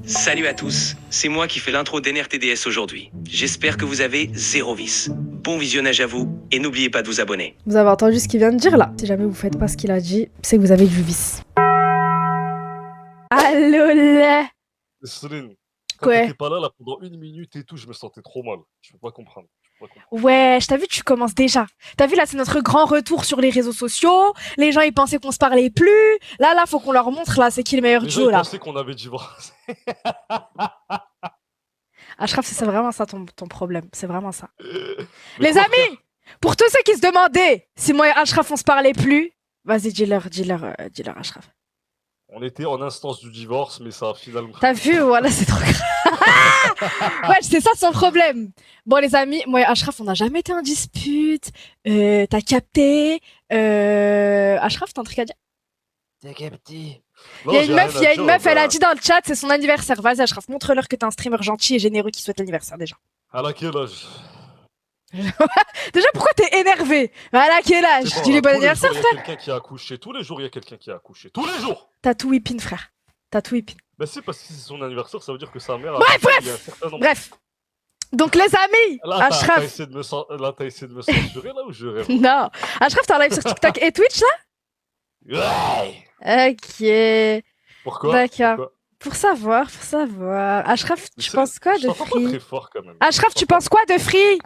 Salut à tous, c'est moi qui fais l'intro d'NRTDS aujourd'hui. J'espère que vous avez zéro vice. Bon visionnage à vous, et n'oubliez pas de vous abonner. Vous avez entendu ce qu'il vient de dire là? Si jamais vous faites pas ce qu'il a dit, c'est que vous avez du vice. Allô là. Céline, quand Ouais. t'étais pas là, pendant 1 minute et tout, je me sentais trop mal. Je peux pas comprendre. Ouais, je t'ai vu, tu commences déjà. T'as vu, là, c'est notre grand retour sur les réseaux sociaux. Les gens, ils pensaient qu'on se parlait plus. Là, faut qu'on leur montre, là, c'est qui le meilleur Les gens duo, là. pensaient qu'on avait divorcé. Ashraf, c'est vraiment ça ton problème. C'est vraiment ça. Mais Les quoi, amis, frère pour tous ceux qui se demandaient si moi et Ashraf, on se parlait plus, vas-y, dis-leur, Ashraf. On était en instance du divorce, mais ça a finalement... T'as vu, voilà, c'est trop grave. Ouais, c'est ça son problème. Bon, les amis, moi et Ashraf, on n'a jamais été en dispute. T'as capté. Ashraf, t'as un truc à dire? T'as capté. Non, Il y a j'ai une rien meuf, à dire, elle a bah, dit dans le chat, c'est son anniversaire. Vas-y, Ashraf, montre-leur que t'es un streamer gentil et généreux qui souhaite l'anniversaire déjà. À la quel âge? Déjà, pourquoi t'es énervé? À quel âge? C'est bon, Dis-lui là, bon tous les anniversaire, jours, il y a quelqu'un qui a accouché. Tous les jours, il y a quelqu'un qui a accouché. Tous les jours. T'as tout whippin, frère. T'as tout whippin. Bah c'est parce que c'est son anniversaire, ça veut dire que sa mère a... Bref, accouché il y a un certain nombre. Bref. Donc, les amis, Là, t'as Ashraf. essayé de me censurer, là, ou je rêve? Non. Ashraf, t'es en live sur TikTok et Twitch, Ouais. là? Ok. Pourquoi? D'accord. Pourquoi? Pour savoir. Ashraf, Mais tu c'est- penses quoi Je de t'entends pas Free? très fort, quand même. Ashraf, Je tu t'entends penses quoi de Free?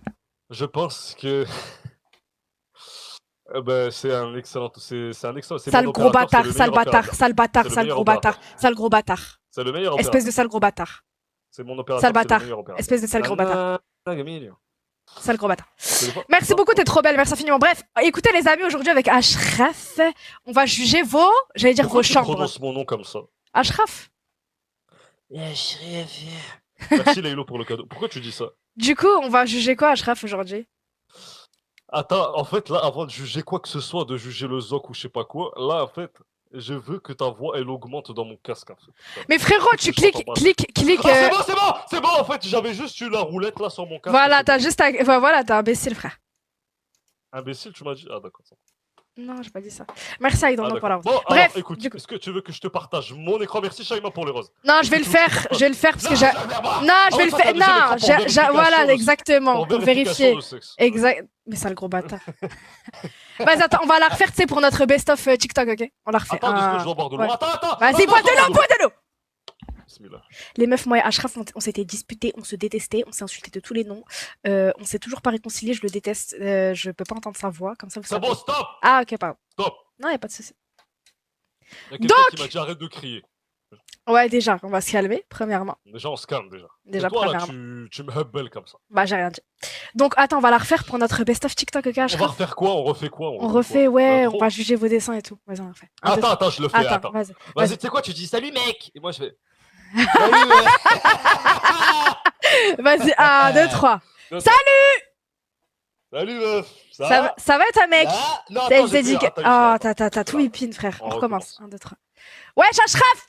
Je pense que ben, c'est un excellent, c'est un excellent, c'est Sale mon gros opérateur, bâtard, c'est le sale meilleur bâtard, opérateur. sale bâtard, C'est le sale meilleur gros bâtard, opérateur. sale gros bâtard. C'est le meilleur Espèce opérateur. de sale gros bâtard. C'est mon opérateur. Sale c'est le bâtard. meilleur opérateur. Espèce de sale gros bâtard. Gamine. Sale gros bâtard. C'est le- Merci beaucoup, t'es trop belle, merci infiniment. Bref, écoutez les amis, aujourd'hui avec Ashraf, on va juger vos, j'allais dire Pourquoi vos tu chambres. prononces mon nom comme ça? Ashraf. La chef. Merci Laylo pour le cadeau. Pourquoi tu dis ça? Du coup, on va juger quoi, Ashraf, aujourd'hui? Attends, en fait, là, avant de juger quoi que ce soit, de juger le zoc ou je sais pas quoi, là, en fait, je veux que ta voix, elle augmente dans mon casque, en fait. Mais frérot, Faut que tu je t'entende cliques. Ah, c'est bon, en fait, j'avais juste eu la roulette, là, sur mon casque. Voilà, c'est t'as bon. juste à... Enfin, voilà, t'es imbécile, frère. Imbécile, tu m'as dit? Ah, d'accord. Non, j'ai pas dit ça. Merci, Aïdon, Ah, non, pour la d'accord. Bon, Bref, alors, écoute, du coup- est-ce que tu veux que je te partage mon écran? Merci, Shaima, pour les roses. Non, je vais le faire, parce que j'ai... Non, je vais le faire, non, voilà, exactement, pour vérifier. Exact. Mais ça, le gros bâtard. Vas-y, attends, on va la refaire, tu sais, pour notre best-of TikTok, ok? On la refait. Attends, je dois boire de l'eau. ouais. Attends. Vas-y, bois de l'eau. Bismillah. Les meufs, moi et Ashraf, on s'était disputés, on se détestait, on s'est insultés de tous les noms. On s'est toujours pas réconciliés, je le déteste. Je peux pas entendre sa voix, comme ça vous C'est savez. bon, stop. Ah, ok, pardon. Stop. Non, y a pas de souci. Il y a quelqu'un Donc- qui m'a dit arrête de crier. Ouais, déjà, on va se calmer, premièrement. Déjà, on se calme, déjà. Déjà, Et toi, là, premièrement. tu me hubbelles comme ça. Bah, j'ai rien dit. Donc, attends, on va la refaire pour notre best-of TikTok, ok, On va Ashraf? refaire quoi? On refait quoi? On refait, quoi ouais, L'intro on va juger vos dessins et tout. Vas-y, on refait. Un, deux, Attends, je le fais, attends, attends. vas-y. Vas-y, tu sais quoi, tu dis salut mec. Et moi je fais. Vas-y, 1, 2, 3. Salut, meuf. Ça va, ta mec? Ah, non, Elle attends, s'est j'ai dit fait- que... attends, Oh, t'as tout whippin, frère. On On recommence. recommence. 1, 2, 3. Ouais, Ashraf!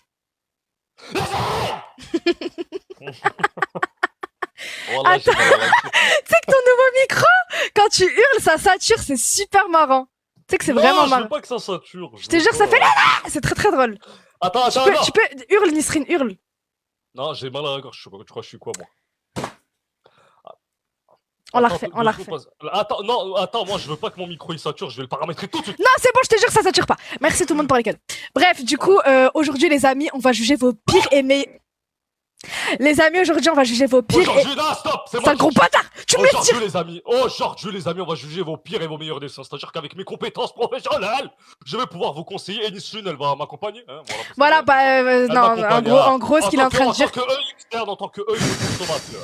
Wallah, j'ai mal à la tête. Tu sais que ton nouveau micro, quand tu hurles, ça sature, c'est super marrant. Tu sais que c'est vraiment Non, je marrant. veux pas que ça sature. Je te jure, ça fait là. C'est très très drôle. Attends, Tu non. peux hurle, Nisrine, hurle. Non, j'ai mal à la gorge. Tu crois que je suis quoi, moi? On la Attends, refait, deux on la secondes, refait. Attends, non, attends, moi je veux pas que mon micro il sature, je vais le paramétrer tout de suite. Non, c'est bon, je te jure, ça sature pas. Merci tout le monde pour les cadeaux. Bref, du coup, aujourd'hui, les amis, on va juger vos pires et meilleurs. Les amis, aujourd'hui, on va juger vos pires et. Aujourd'hui, non, stop, c'est moi Sale qui gros juge. bâtard! Tu me Aujourd'hui, tires! les amis, on va juger vos pires et vos meilleurs dessins. C'est-à-dire qu'avec mes compétences professionnelles, je vais pouvoir vous conseiller. Et Nisrine, elle va m'accompagner. Hein, Voilà, bah, Elle non, m'accompagne, en gros, ce qu'il est en train de dire. En tant que œil externe, en tant que œil de consommateur.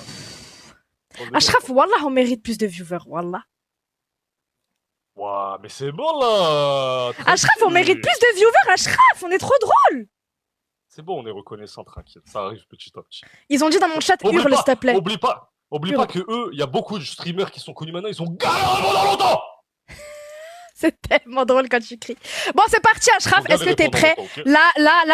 Ashraf, Wallah, on mérite plus de viewers, Wallah. Ouah, mais c'est bon là. Ashraf, on mérite plus de viewers, Ashraf, on est trop drôle. C'est bon, on est reconnaissant, tranquille. Ça arrive petit à petit. Ils ont dit dans mon chat, Oublie hurle, pas, s'il te plaît. Oublie pas Hurle. que eux, il y a beaucoup de streamers qui sont connus maintenant, ils sont galérés pendant longtemps. C'est tellement drôle quand tu cries. Bon, c'est parti, Ashraf. Est-ce que t'es prêt? Là,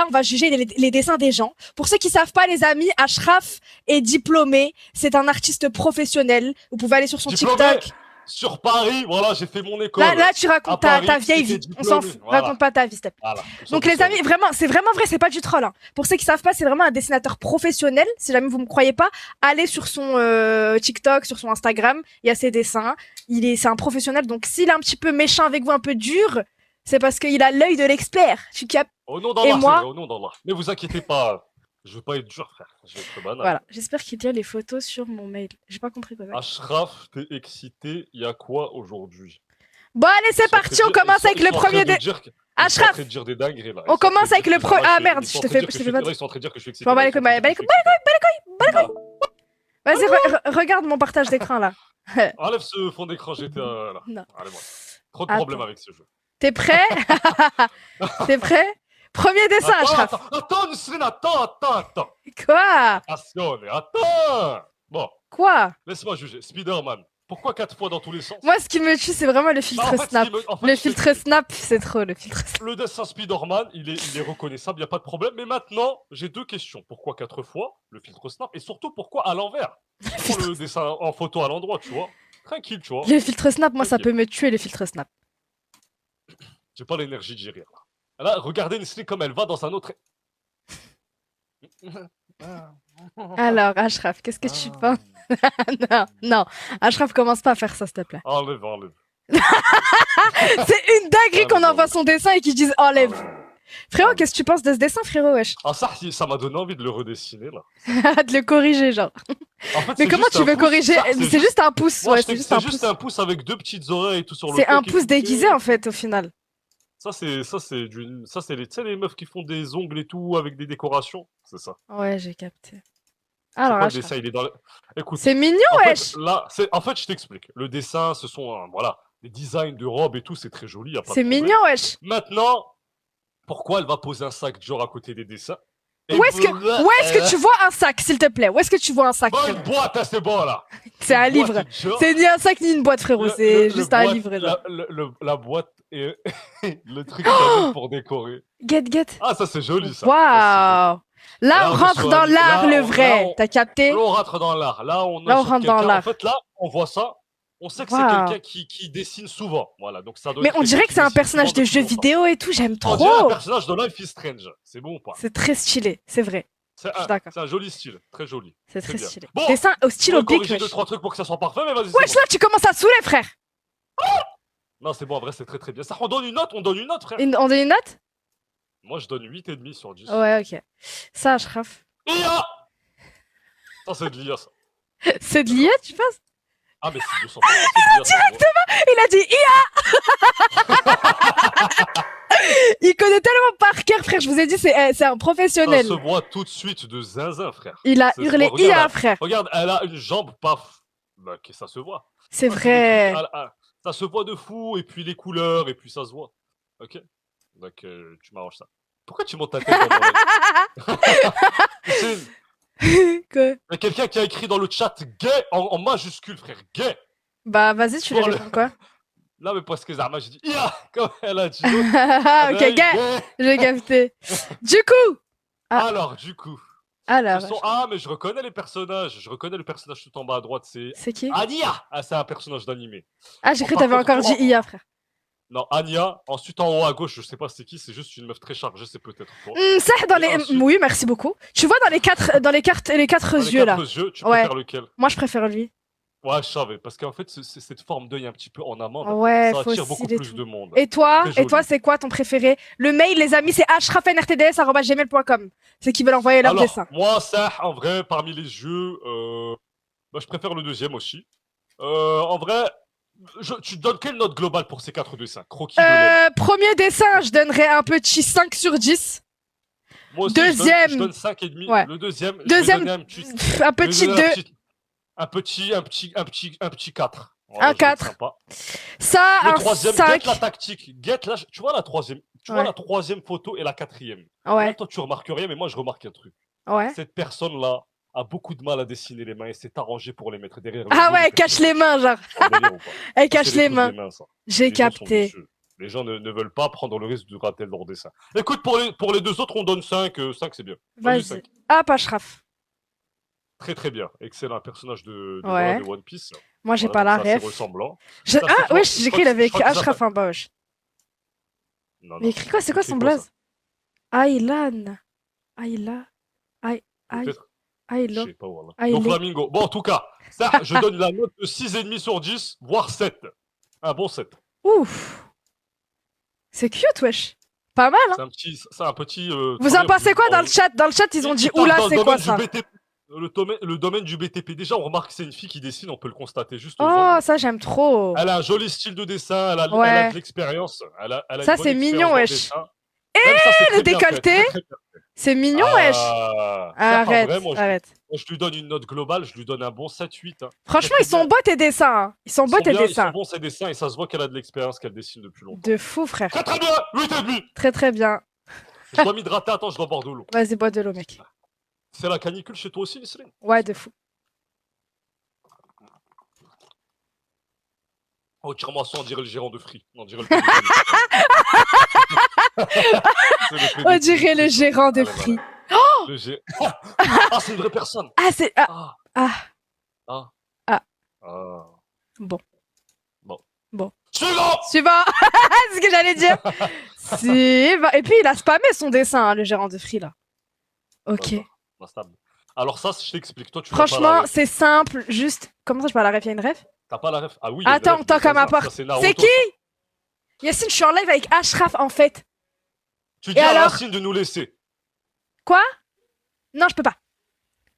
on va juger les dessins des gens. Pour ceux qui savent pas, les amis, Ashraf est diplômé. C'est un artiste professionnel. Vous pouvez aller sur son Diplômé TikTok. sur Paris, voilà, j'ai fait mon école. Là, tu racontes À ta Paris, vieille j'étais vie. On s'en diplômé, fout. voilà. Raconte pas ta vie, s'il te plaît. Voilà. Donc les amis, vraiment, c'est vraiment vrai, c'est pas du troll. Hein. Pour ceux qui savent pas, c'est vraiment un dessinateur professionnel. Si jamais vous me croyez pas, allez sur son TikTok, sur son Instagram, il y a ses dessins. C'est un professionnel, donc s'il est un petit peu méchant avec vous, un peu dur, c'est parce qu'il a l'œil de l'expert. Tu captes? Au nom d'Allah, moi- c'est vrai, au nom d'Allah. Mais vous inquiétez pas, je veux pas être dur, frère. Je vais être banal. Voilà. J'espère qu'il y a les photos sur mon mail. J'ai pas compris quoi. Ashraf, t'es excité, il y a quoi aujourd'hui? Bon allez, c'est parti, on commence avec le premier des. des. Ils sont en Ashraf, train de dire des dingueries là. on commence avec le premier. Ah merde, je te fais pas. Ils sont en train de dire que je suis excité. Bon, bah les couilles, bah les couilles, Vas-y, regarde mon partage d'écran là. Enlève ce fond d'écran GTA là. Non. Allez, moi. Trop de Attends. problèmes avec ce jeu. T'es prêt? T'es prêt? Premier dessin, Ashraf. Attends, Nusrine, attends. Quoi? Attention, attends. Bon, Quoi? laisse-moi juger. Spider-Man. Pourquoi 4 fois dans tous les sens? Moi, ce qui me tue, c'est vraiment le Bah, filtre en fait, ce snap. qui me- en fait, Le je filtre t'explique. snap, c'est trop, le filtre snap. Le dessin Spider-Man, il est reconnaissable, il n'y a pas de problème. Mais maintenant, j'ai 2 questions. Pourquoi 4 fois le filtre snap? Et surtout, pourquoi à l'envers? Pour le dessin en photo à l'endroit, tu vois. Tranquille, tu vois. Le filtre snap, moi, ça Ok. peut me tuer, le filtre snap. J'ai pas l'énergie d'y rire là. Là, regardez Nestlé comme elle va dans un autre. Alors, Ashraf, qu'est-ce que tu penses? Non, Ashraf, commence pas à faire ça, s'il te plaît. Enlève. C'est une dinguerie qu'on envoie son dessin et qu'ils disent enlève. Frérot, qu'est-ce que tu penses de ce dessin, frérot, wesh? Ah, ça m'a donné envie de le redessiner là. De le corriger, genre. En fait, Mais c'est comment juste tu un veux pouce. corriger? Ça, C'est juste un pouce, Moi, ouais, je c'est sais que juste un c'est juste pouce. un pouce avec 2 petites oreilles et tout sur le C'est un truc et pouce tout. déguisé, en fait, au final. Ça, c'est les, tu sais, les meufs qui font des ongles et tout avec des décorations. C'est ça. Ouais, j'ai capté. C'est Alors, pas le Ashraf. dessin, il est dans le... Écoute, C'est mignon, en fait, wesh! là, en fait, je t'explique. Le dessin, ce sont, voilà, des designs de robes et tout, c'est très joli. Y a pas de C'est problème. mignon, wesh! Maintenant, pourquoi elle va poser un sac genre à côté des dessins? Et Où est-ce que tu vois un sac, s'il te plaît? Où est-ce que tu vois un sac, Bonne frérot? boîte, hein, c'est bon là. C'est un livre. Boîte, genre, C'est ni un sac ni une boîte, frérot. C'est juste un livre, genre. La boîte et le truc cadeau pour décorer. Get. Ah, ça c'est joli ça. Waouh! Là, on on rentre est dans sur- l'art, là, le on- vrai. là, on- T'as capté? Là, on rentre dans l'art. Là, on Là, on sur rentre dans quelqu'un. l'art. En fait, là, on voit ça. On sait que c'est Waouh. quelqu'un qui dessine souvent. Voilà, donc ça doit Mais être on quelqu'un dirait qui que c'est un dessine personnage souvent de depuis jeu longtemps. vidéo et tout. J'aime On dirait un trop. personnage de Life is Strange. C'est bon ou pas? C'est très stylé, c'est vrai. C'est je suis d'accord. un joli style. Très joli. C'est très bien. stylé. Bon, Dessin au stylo on va bic, corriger wesh. 2-3 trucs pour que ça soit parfait, mais vas-y. Wesh, c'est bon. là, tu commences à saouler, frère. Non, c'est bon, en vrai, c'est très très bien. Ça, on donne une note, frère. On donne une note? Moi, je donne 8,5 sur 10. Ouais, ok. Ça, Ashraf. IA. Ça, c'est de l'IA, ça. C'est de l'IA, tu penses? Ah, mais c'est 200%. Directement. Il a dit IA. Il connaît tellement par cœur, frère. Je vous ai dit, c'est un Ça professionnel. se voit tout de suite de zinzin, frère. Il a Ça se hurlé voit. Regarde, IA, frère. Regarde, elle a une jambe, paf. Bah, que ça se voit. C'est Ah, vrai. Ça se voit de fou, et puis les couleurs, et puis ça se voit. Ok. Donc, tu m'arranges ça. Pourquoi tu montes ta tête dans mon oreille? Quoi? Il y a quelqu'un qui a écrit dans le chat gay en majuscule, frère. Gay. Bah, vas-y, tu lui Pour le- réponds quoi? Là, mais parce que Zarma, j'ai dit IA, comme elle a dit. Ah, ok, gars, j'ai capté. Du coup, Ah. Alors, du coup. alors, Ah, mais je reconnais les personnages. Je reconnais le personnage tout en bas à droite. C'est c'est qui? Anya. Ah, c'est un personnage d'animé. Ah, j'ai cru que par t'avais contre, encore dit IA, frère. Non, Anya. Ensuite, en haut à gauche, je sais pas c'est qui. C'est juste une meuf très chargée. C'est peut-être toi. Ça, dans Et les. ensuite- Oui, merci beaucoup. Tu vois dans les quatre Dans les quatre les yeux là. quatre yeux, tu Ouais. préfères lequel? Moi, je préfère lui. Ouais, je savais. Parce qu'en fait, c'est cette forme d'œil un petit peu en amande. Ouais, Ça faut attire beaucoup aussi plus de monde. Et toi, Très c'est quoi ton préféré? Le mail, les amis, c'est ashrafnrtds@gmail.com. C'est qui veulent envoyer leur Alors, dessin. moi, ça, en vrai, parmi les yeux, bah, je préfère le deuxième aussi. En vrai, tu donnes quelle note globale pour ces 4 dessins? Croquis de lèvres. Premier dessin, je donnerais un petit 5 sur 10. Moi aussi, deuxième. je donne 5,5. Ouais. Le deuxième, Deuxième, je vais donner un petit, Pff, un petit 2. un petit 4. Voilà, Un je vais être 4. sympa. Ça, Le un troisième, 5. guette la tactique. Guette là, tu vois la troisième, Ouais. la troisième photo et la quatrième. Là, Ouais, toi, tu remarques rien, mais moi, je remarque un truc. ouais. Cette personne-là a beaucoup de mal à dessiner les mains et s'est arrangée pour les mettre derrière. Ah ouais, elle cache les mains, genre. C'est un délire ou pas? Elle Ça, cache c'est les pouces mains. des ça. J'ai Les gens sont capté. vicieux. Les gens ne veulent pas prendre le risque de rater leur dessin. Écoute, pour les deux autres, on donne 5. 5, c'est bien. Vas-y, Vas-y. 5. Ah, pas Ashraf. Très très bien. Excellent personnage de Ouais. One Piece. Moi, j'ai Voilà, pas la donc c'est ref. assez ressemblant. Je- Ça, Ah, c'est wesh, fort. j'ai écrit, il avait Je crois écrit que ça Ashraf s'appelle- en bas, wesh. Non, Mais écrit quoi? C'est quoi son écrit ça blaze? Aylan. Ayla. Ay. Ay. Peut-être. Je Aylo. sais pas, voilà. Aïe, Donc les- Flamingo. Bon, en tout cas, ça, je donne la note de 6,5 sur 10, voire 7. Un bon 7. Ouf. C'est cute, wesh. Pas mal, hein. C'est un petit. Vous en pensez quoi dans le chat? Dans le chat, ils ont dit oula, c'est quoi ça? Le domaine du BTP. Déjà, on remarque que c'est une fille qui dessine, on peut le constater juste aux Oh, ongles. ça, j'aime trop. Elle a un joli style de dessin, elle a Ouais. de l'expérience. Elle a Ça, une bonne c'est mignon, expérience dans le wesh. dessin. Même ça, c'est très le bien fait, décolleté. très, très bien fait. C'est mignon, wesh. Ah, ça, pas Arrête, vrai, moi, arrête. je lui donne une note globale, je lui donne un bon 7-8. Hein. Franchement, Très, ils sont très beaux tes dessins. Hein. Ils sont beaux tes bien, ils dessins. sont bons ces dessins et ça se voit qu'elle a de l'expérience, qu'elle dessine depuis longtemps. De fou, frère. Très très bien, 8,5. Très, très bien. Je dois m'hydrater, attends, je dois boire de l'eau. Vas-y, bois de l'eau, mec. C'est la canicule chez toi aussi, Nisrine? Ouais, de fou. Oh, tire-moi ça, on dirait le gérant de Free. On dirait le PDG. C'est le On PDG. dirait le gérant de Allez, Free. Le gé- Ah, c'est une vraie personne. Ah, c'est. Ah, Ah. ah. Ah. Ah. Ah. Bon. Bon. Bon. Suivant. Suivant. C'est ce que j'allais dire. Si. Bah, et puis, il a spammé son dessin, hein, le gérant de Free, là. Ok. Bah, stable. Alors ça, je t'explique. Toi, tu n'as pas la Franchement, ref. c'est simple. Juste. Comment ça, je peux la ref? Il y a une ref? T'as pas la ref. Ah oui. il y a une Attends, ref, toque mais à ma ça, porte. c'est Naruto, C'est qui? ça. Yacine, je suis en live avec Ashraf, en fait. Tu dis à alors Racine de nous laisser. Quoi? Non, je peux pas.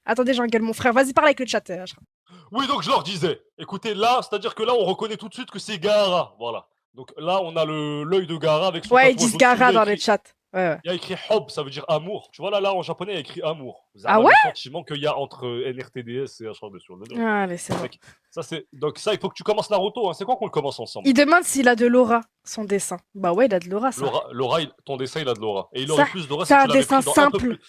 Attendez, j'engueule mon frère. Vas-y, parle avec le chat, Ashraf. Oui, donc je leur disais. Écoutez, là, c'est-à-dire que là, on reconnaît tout de suite que c'est Gaara. Voilà. Donc là, on a l'œil de Gaara avec son Ouais, ils tatouage disent au-dessus, Gara il y a dans le écrit- chat. Ouais, ouais. Il y a écrit Hob, ça veut dire amour. Tu vois, là, en japonais, il y a écrit amour. Vous avez Ah ouais le sentiment qu'il y a entre NRTDS et H dessus. Ah, allez, c'est bon. Donc ça, il faut que tu commences Naruto. Hein. C'est quoi qu'on le commence ensemble? Il demande s'il a de l'aura, son dessin. Bah ouais, il a de l'aura, ça. Laura, ton dessin, il a de l'aura. Et il Ça, aurait plus d'aura si c'est un tu l'avais dessin pris dans un peu simple. plus.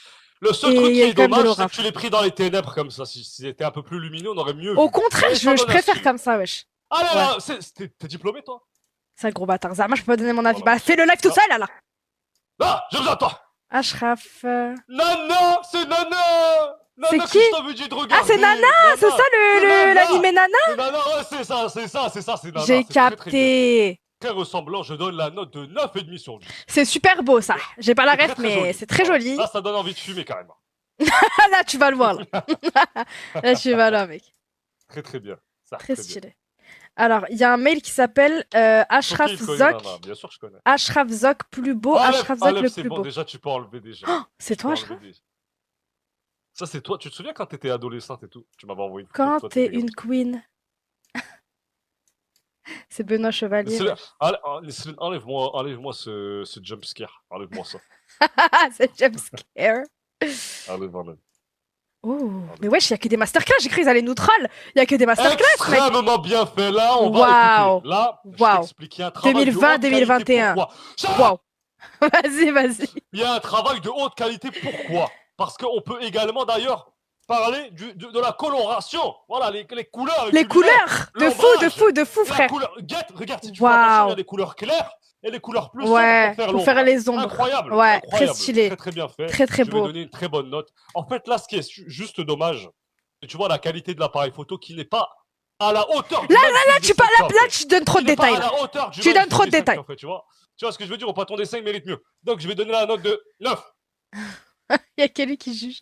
Le seul Et truc il qui y a est quand même de dommage, l'aura. c'est que tu l'aies pris dans les ténèbres comme ça. Si c'était un peu plus lumineux, on aurait mieux vu. Au contraire, Mais ça je donne un préfère style. comme ça, wesh. Allez, Ouais. là, t'es diplômé, toi? Sale gros bâtard. Zama, je peux pas donner mon avis. Voilà. Bah, fais le live tout Ah. seul, alors. Ah, j'ai besoin de toi! Ashraf. Nana! C'est Nana! C'est Nana qui? que je t'avais dit de regarder! Ah, c'est Nana, c'est ça C'est Nana. l'animé Nana? C'est Nana, ouais, c'est ça, c'est Nana. J'ai c'est très, très bien. capté. Très ressemblant, je donne la note de 9,5 sur 10. C'est super beau, ça. J'ai pas la C'est ref, très, très mais joli. c'est très Voilà. joli. Là, ça donne envie de fumer carrément. Ah, là, tu vas le voir, là. Là, tu vas là, mec. Très très bien. Ça, Très bien. stylé. Alors, il y a un mail qui s'appelle Ashraf Ok, il connaît Zok. Nana, bien sûr, je connais. Ashraf Zok plus beau. Ashraf Zok Enlève, le c'est plus bon, beau. déjà tu peux enlever déjà. Oh, c'est Tu toi, peux Ashraf? enlever déjà. Ça, c'est toi. Tu te souviens quand t'étais adolescente et tout? Tu m'avais envoyé une photo de Quand toi, t'es t'étais une queen. C'est Benoît Chevalier. Nesrine, Nesrine, enlève-moi ce jump scare. Enlève-moi ça. C'est James Scare. Enlève. Oh, mais wesh, il y a que des masterclass. J'ai cru qu'ils allaient nous troll. Il y a que des masterclass, mec. Extrêmement bien fait. Là, on va Waouh. écouter. Là, je Waouh. t'explique. Il y a un travail 2020, de haute qualité. 2021. Pourquoi? Waouh. Vas-y, vas-y. Il y a un travail de haute qualité. Pourquoi? Parce qu'on peut également, d'ailleurs, parler de la coloration. Voilà, les couleurs. Les couleurs. De fou, La frère. couleur... Regarde, si tu fais Waouh. attention, il y a des couleurs claires et les couleurs plus sombres Ouais, pour pour faire faire les ombres. Incroyable. Ouais, incroyable. très stylé. Très, très bien fait. Très, très Je beau. vais donner une très bonne note. En fait, là, ce qui est juste dommage, c'est que tu vois la qualité de l'appareil photo qui n'est pas à la hauteur du Là, magnifique tu parles dessin, là, en fait. tu donnes trop de Qui n'est pas détails. à Là. la hauteur du Tu donnes magnifique trop de dessin, détails. en fait, tu vois ce que je veux dire? Ton dessin, il mérite mieux. Donc, je vais donner la note de 9. Il y a que lui qui juge.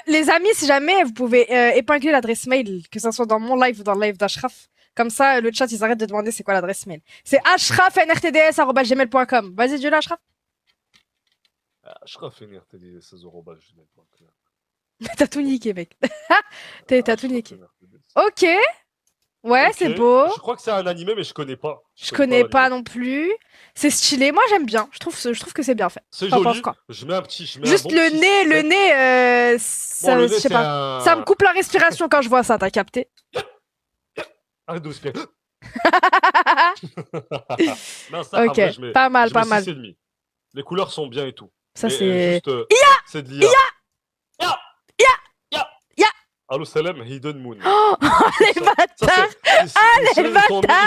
Les amis, si jamais vous pouvez épingler l'adresse mail, que ce soit dans mon live ou dans le live d'Ashraf, comme ça, le chat, ils arrêtent de demander c'est quoi l'adresse mail. C'est ashrafnrtds@gmail.com. Vas-y, dis-le, Ashraf. Je crois finir, t'as dit 16 €. T'as tout niqué, mec. T'as tout niqué. Ok. Ouais, c'est beau. Je crois que c'est un animé, mais je connais pas. Je connais pas non plus. C'est stylé. Moi, j'aime bien. Je trouve que c'est bien fait. C'est T'en joli. penses quoi? Je mets un petit. Juste le nez, Bon, le nez, je sais c'est pas. un... Ça me coupe la respiration quand je vois ça, t'as capté? Arrête de respirer. Non, ça, Ok, après, je mets, pas mal, je mets pas mal. 6,5. Les couleurs sont bien et tout. Ça, Mais, c'est. juste, c'est de l'IA. Ya. Allô, Salem, Hidden Moon. Oh, les bâtards! Ils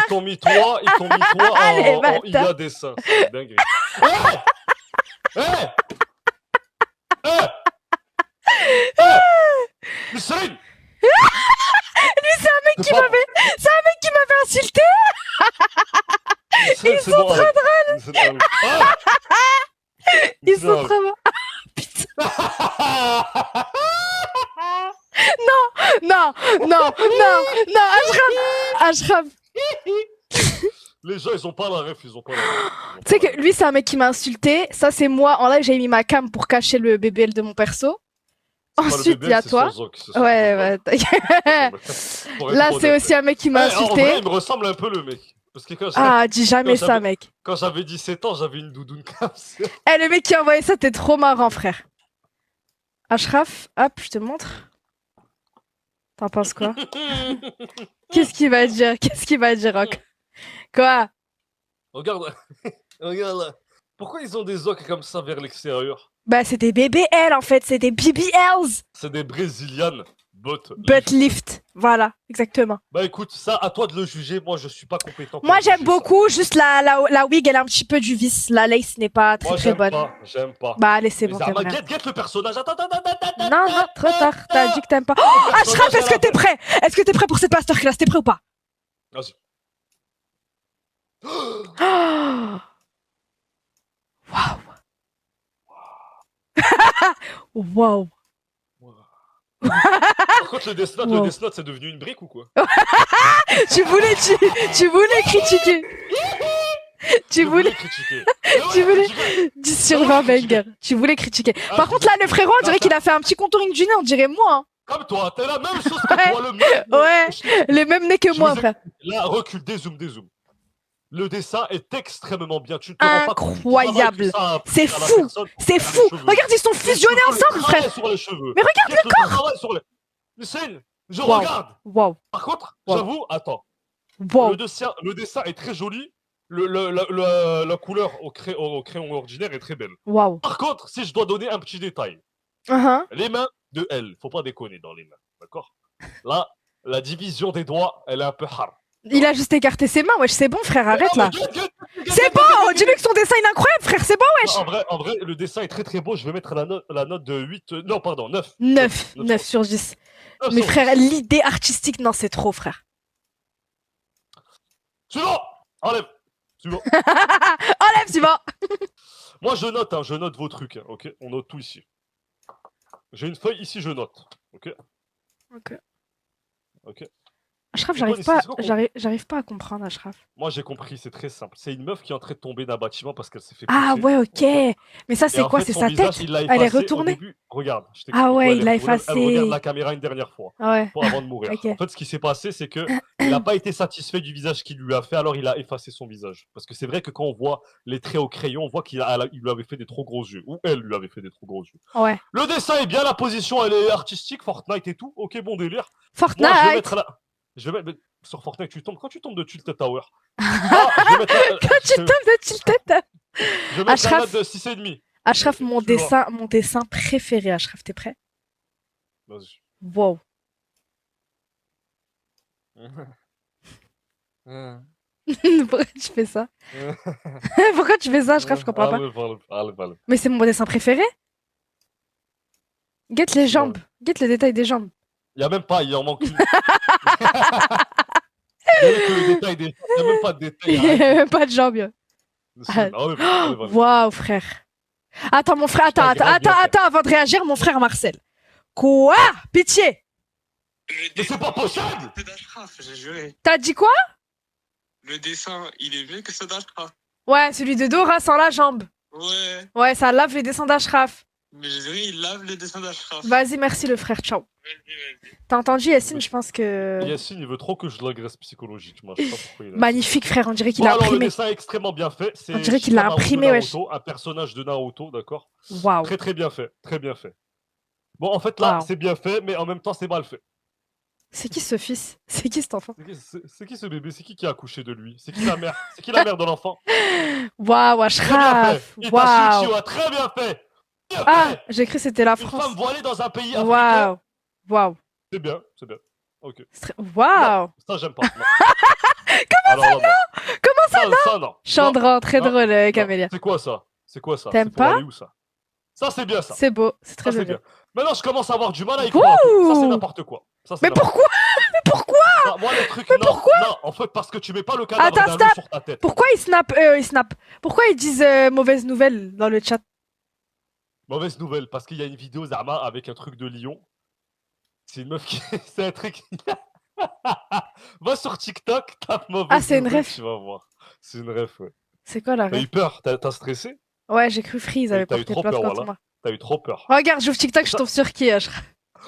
t'ont mis toi Les en bâtards. IA dessin. C'est dingue. Hey! Nisrine! Non, non, non, non, Ashraf. Les gens, ils ont pas la ref, ils ont pas la ref. Tu sais que lui, c'est un mec qui m'a insulté. Ça, c'est moi. En live, j'ai mis ma cam pour cacher le BBL de mon perso. Ensuite, il y a toi. Ouais, ouais. Là, c'est aussi un mec qui m'a insulté. En vrai, il me ressemble un peu le mec. Parce que dis jamais ça, mec. Quand j'avais 17 ans, j'avais une doudoune comme ça. Le mec qui a envoyé ça, t'es trop marrant, frère. Ashraf, hop, je te montre. T'en penses quoi? Qu'est-ce qu'il va dire? Qu'est-ce qu'il va dire, Rock? Quoi? Regarde, regarde là. Pourquoi ils ont des ocres comme ça vers l'extérieur? Bah, c'est des BBL en fait, c'est des BBLs. C'est des Brésilianes butt lift. Voilà, exactement. Bah écoute, ça, à toi de le juger. Moi, je suis pas compétent. Moi, j'aime beaucoup. Juste la wig, elle a un petit peu du vice. La lace n'est pas très bonne. J'aime pas. Bah, allez, c'est bon. Get le personnage. Attends. Non, trop tard. T'as dit que t'aimes pas. Oh, Ashraf, est-ce que t'es prêt? Est-ce que t'es prêt pour cette masterclass? T'es prêt ou pas? Vas-y. Waouh. Waouh. Par contre, le Death Note, c'est devenu une brique ou quoi? tu voulais critiquer. Tu voulais critiquer. 10 sur 20 banger. Tu voulais critiquer. Par contre, là, le frérot, on dirait qu'il a fait un petit contouring du nez, on dirait moi. Hein. Comme toi, t'as la même chose que toi, le même. Ouais, les mêmes nez que moi, frère. Là, recule, dézoom. Le dessin est extrêmement bien. Tu te incroyable. C'est fou. C'est fou. Regarde, ils sont fusionnés ensemble, frère. Mais regarde le corps. Je regarde. Wow. Par contre, j'avoue, attends. Wow. Le dessin est très joli. La couleur au crayon ordinaire est très belle. Wow. Par contre, si je dois donner un petit détail, les mains de elle, faut pas déconner dans les mains, d'accord? Là, la division des doigts, elle est un peu hard. Il a juste écarté ses mains, wesh, c'est bon, frère, arrête là. C'est bon, dis-lui que son dessin il est incroyable, frère, c'est bon, wesh. En vrai, le dessin est très très beau. Je vais mettre la note de 8. Non, pardon, 9. 9 sur 10. Mais frère, l'idée artistique, non, c'est trop, frère. Suivant. Enlève. Suivant. Enlève, suivant. Moi, je note vos trucs, ok? On note tout ici. J'ai une feuille ici, je note, ok? Ok. Ashraf, j'arrive pas à comprendre, Ashraf. Moi, j'ai compris, c'est très simple. C'est une meuf qui est en train de tomber d'un bâtiment parce qu'elle s'est fait pousser. Ah ouais, ok. Mais ça, c'est quoi? C'est sa tête? Elle est retournée? Regarde, je t'explique. Ah ouais, il l'a effacé. Elle regarde la caméra une dernière fois avant de mourir. Okay. En fait, ce qui s'est passé, c'est que il n'a pas été satisfait du visage qu'il lui a fait, alors il a effacé son visage. Parce que c'est vrai que quand on voit les traits au crayon, on voit qu'il lui avait fait des trop gros yeux. Ou elle lui avait fait des trop gros yeux. Ouais. Le dessin est bien, la position, elle est artistique, Fortnite et tout. Ok, bon délire. Fortnite. Moi, je vais mettre là. Je vais mettre sur Fortnite, quand tu tombes de Tilted Tower. Quand tu tombes de Tilted Tower. Je vais mettre la note de 6,5. Ashraf, mon dessin préféré, Ashraf, t'es prêt? Vas-y. Wow. Pourquoi tu fais ça? Pourquoi tu fais ça, Ashraf? Je comprends pas. Mais c'est mon dessin préféré? Guette les jambes. Guette le détail des jambes. Il y a même pas, il en manque une. Il y a que le détail des jambes. Il n'y a même pas de détail. Il n'y a même pas de jambes. Waouh, frère. Attends, mon frère, attends, avant de réagir, mon frère Marcel. Quoi? Pitié. Mais c'est pas possible. T'as dit quoi? Le dessin, il est mieux que ceux d'Ashraf. Ouais, celui de Dora sans la jambe. Ouais. Ouais, ça lave les dessins d'Ashraf. Mais je dirais, il lave le dessin d'Ashraf. Vas-y, merci le frère, ciao. Vas-y. T'as entendu Yacine, je pense que... Yacine, il veut trop que je l'agresse psychologiquement. Je sais pas pourquoi il a... Magnifique, frère, on dirait qu'il a imprimé. Alors, le dessin est extrêmement bien fait. On dirait qu'il l'a imprimé, wesh. Un personnage de Naruto, d'accord? Waouh. Très très bien fait, très bien fait. Bon, en fait, là, c'est bien fait, mais en même temps, c'est mal fait. C'est qui ce fils? C'est qui cet enfant? C'est qui ce bébé? C'est qui a accouché de lui? C'est qui la mère? C'est qui la mère de l'enfant? Waouh, Ashraf. Waouh. Très bien fait. Ah, j'ai cru que c'était la France. Une femme voilée dans un pays africain. Waouh. C'est bien, c'est bien. Ok. Waouh. Ça, j'aime pas. Comment ça, non? Comment ça, non? Ça, non. Chandran, très drôle, Camélia. C'est quoi ça? C'est quoi ça? T'aimes pas? Ça, c'est bien ça. C'est beau, c'est très joli. Maintenant, je commence à avoir du mal à y croire. Ça, c'est n'importe quoi. Mais pourquoi? Mais pourquoi? Moi, le truc, pourquoi? Non, en fait, parce que tu mets pas le cadavre d'un loup sur ta tête. Pourquoi ils snap? Pourquoi ils disent mauvaise nouvelle dans le chat? Mauvaise nouvelle, parce qu'il y a une vidéo Zama avec un truc de lion. C'est une meuf qui. C'est un truc. Va sur TikTok, tape mauvaise Ah, c'est une nouvelle, ref. tu vas voir. C'est une ref, ouais. C'est quoi la T'as ref? eu peur, t'as stressé? Ouais, j'ai cru Free, ils avaient T'as eu porté trop plainte peur, contre voilà. moi. T'as eu trop peur. Regarde, j'ouvre TikTok, je tombe sur qui, Ashraf?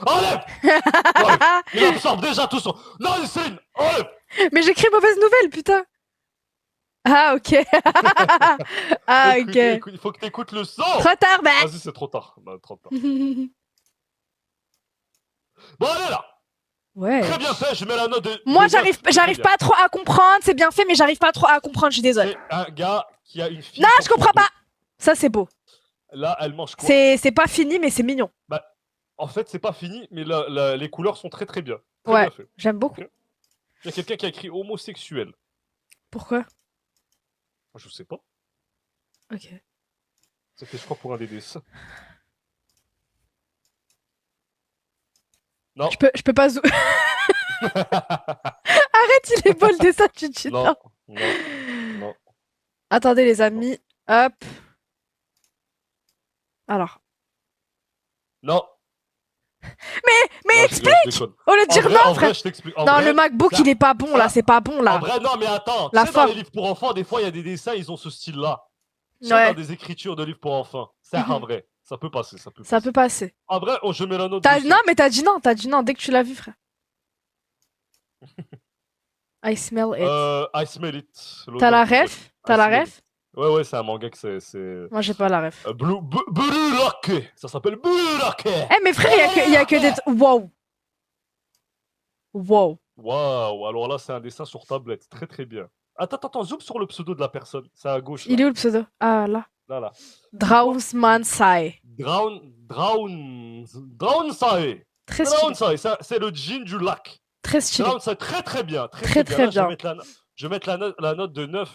Enlève! Enlève! Il absorbe déjà tout son. Non, Nesrine! Enlève! Mais j'écris mauvaise nouvelle, putain. Ah, ok. Ah, Écoute, ok. écoute, il faut que t'écoutes le son! Trop tard, bah. Vas-y, c'est trop tard. Bah, trop tard. Bon, allez là! Ouais. Très bien fait, je mets la note de. Moi, de neuf. j'arrive Très pas trop à comprendre. C'est bien fait, mais j'arrive pas trop à comprendre. Je suis bien. désolée. C'est un gars qui a une fille. Non, sur je son comprends dos. pas. Ça, c'est beau. Là, elle mange quoi? C'est pas fini, mais c'est mignon. En fait, c'est pas fini, mais les couleurs sont très très bien. Très Ouais. bien fait. J'aime beaucoup. Ok. Il y a quelqu'un qui a écrit homosexuel. Pourquoi? Je sais pas. Ok. C'était, je crois, pour un des dessins. Non. Je peux pas Arrête, il est beau le dessin, tu dis Non. non. Non. Non. Attendez, les amis. Hop. Alors. Non. Mais Non, explique! je déconne. Au lieu de dire En non, vrai, frère. je t'explique. En Non, vrai, le MacBook, ça- il est pas bon, là. C'est pas bon, En là. vrai, non, mais attends. La Tu sais, dans les forme. livres pour enfants, des fois, il y a des dessins, ils ont ce style-là. Tu sais, Ouais. dans des écritures de livres pour enfants. C'est en vrai. Ça peut passer, ça peut Ça passer. peut passer. En vrai, je mets la note T'as- de Non, 5. mais t'as dit non. T'as dit non dès que tu l'as vu, frère. I smell it. I smell it. T'as la l'odeur du ref? T'as la smell ref? Ouais, c'est un manga que c'est. Moi, j'ai pas la ref. Blue Lock. Ça s'appelle Blue Lock. Eh, mais frère, il y a que des. Wow. Wow. Waouh, alors là, c'est un dessin sur tablette. Très très bien. Attends, zoom sur le pseudo de la personne. C'est à gauche. Là, Il est où le pseudo? Ah, là. là. Drausmansai. Sai. Très stylé. Sai, c'est le jean du lac. Très stylé. Sai, très très bien. Très, très Là, bien. Je vais mettre la note de 9.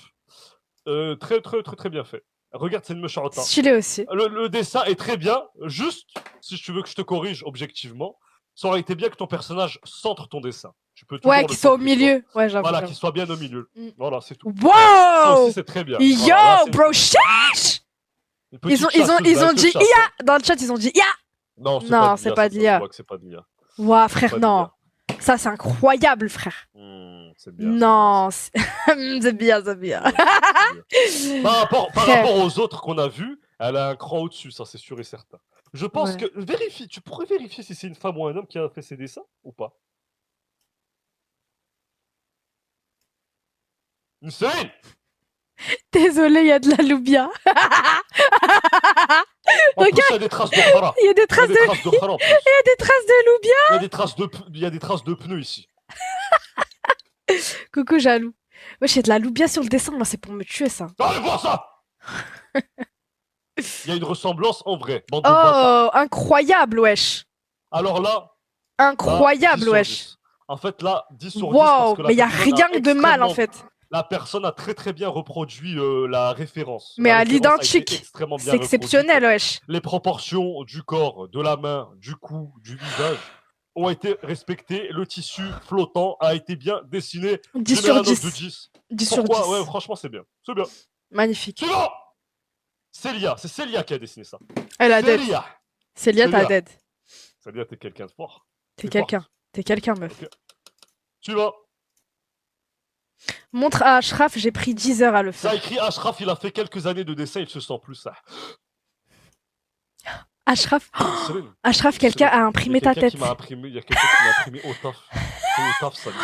Très bien fait. Regarde, c'est une méchante. Stylé aussi. Le dessin est très bien. Juste, si tu veux que je te corrige objectivement, ça aurait été bien que ton personnage centre ton dessin. Tu peux toujours Ouais, le qu'il soit au centrer, toi. milieu. Ouais, j'avoue. Voilà, j'avoue. qu'il soit bien au milieu. Mm. Voilà, c'est tout. Ça Wow! aussi, c'est très bien. Yo, Voilà, là, c'est bro, sheesh! une petite Ils ont chasseuse, dit chasse. IA! Dans le chat, ils ont dit IA! Non, Non, c'est pas de l'IA. C'est pas de l'IA. Ouah, C'est frère, pas de non. Ça, c'est incroyable, frère. l'IA. C'est bien. Non, c'est c'est bien, c'est bien. C'est bien. Par Frère. rapport aux autres qu'on a vus, elle a un cran au-dessus, ça c'est sûr et certain. Je pense Ouais. que. Vérifie, tu pourrais vérifier si c'est une femme ou un homme qui a fait ces dessins ou pas. Une scène. Désolé, il y a de la loubia. En plus, Regarde. il y a des traces de khara. Il y a des Il y a traces des de, traces de khara en plus. il y a des traces de loubia. Il y a des traces il y a des traces de pneus ici. Coucou, jaloux. Wesh, il y a de la loubia sur le dessin, moi, c'est pour me tuer, ça. Allez voir ça. Il y a une ressemblance en vrai. Bande de bâtards. Oh, incroyable, wesh. Alors là, Incroyable, 10 sur wesh. 10. En fait, là, 10 sur 10. parce Wow, que la mais il y a personne rien de mal, en extrêmement- fait. La personne a très bien reproduit la référence. Mais La à référence a été l'identique. extrêmement bien C'est exceptionnel, wesh. reproduite. Les proportions du corps, de la main, du cou, du visage ont été respectées. Le tissu flottant a été bien dessiné. 10 Je mets la sur note de 10. 10. 10 sur 10. Pourquoi Ouais, franchement, c'est bien. C'est bien. Magnifique. Suivant. Célia, c'est Célia qui a dessiné ça. Elle a dead. Célia. Célia, t'as Célia. dead. Célia, t'es quelqu'un de fort. T'es T'es quelqu'un. T'es quelqu'un, meuf. Suivant. Montre à Ashraf, j'ai pris 10 heures à le Ça a faire. écrit Ashraf, il a fait quelques années de dessin, il se sent plus ça. Ashraf, Céline, Ashraf, quelqu'un a imprimé ta tête. Il y a quelqu'un qui m'a imprimé au taf. C'est au taf, ça, Céline.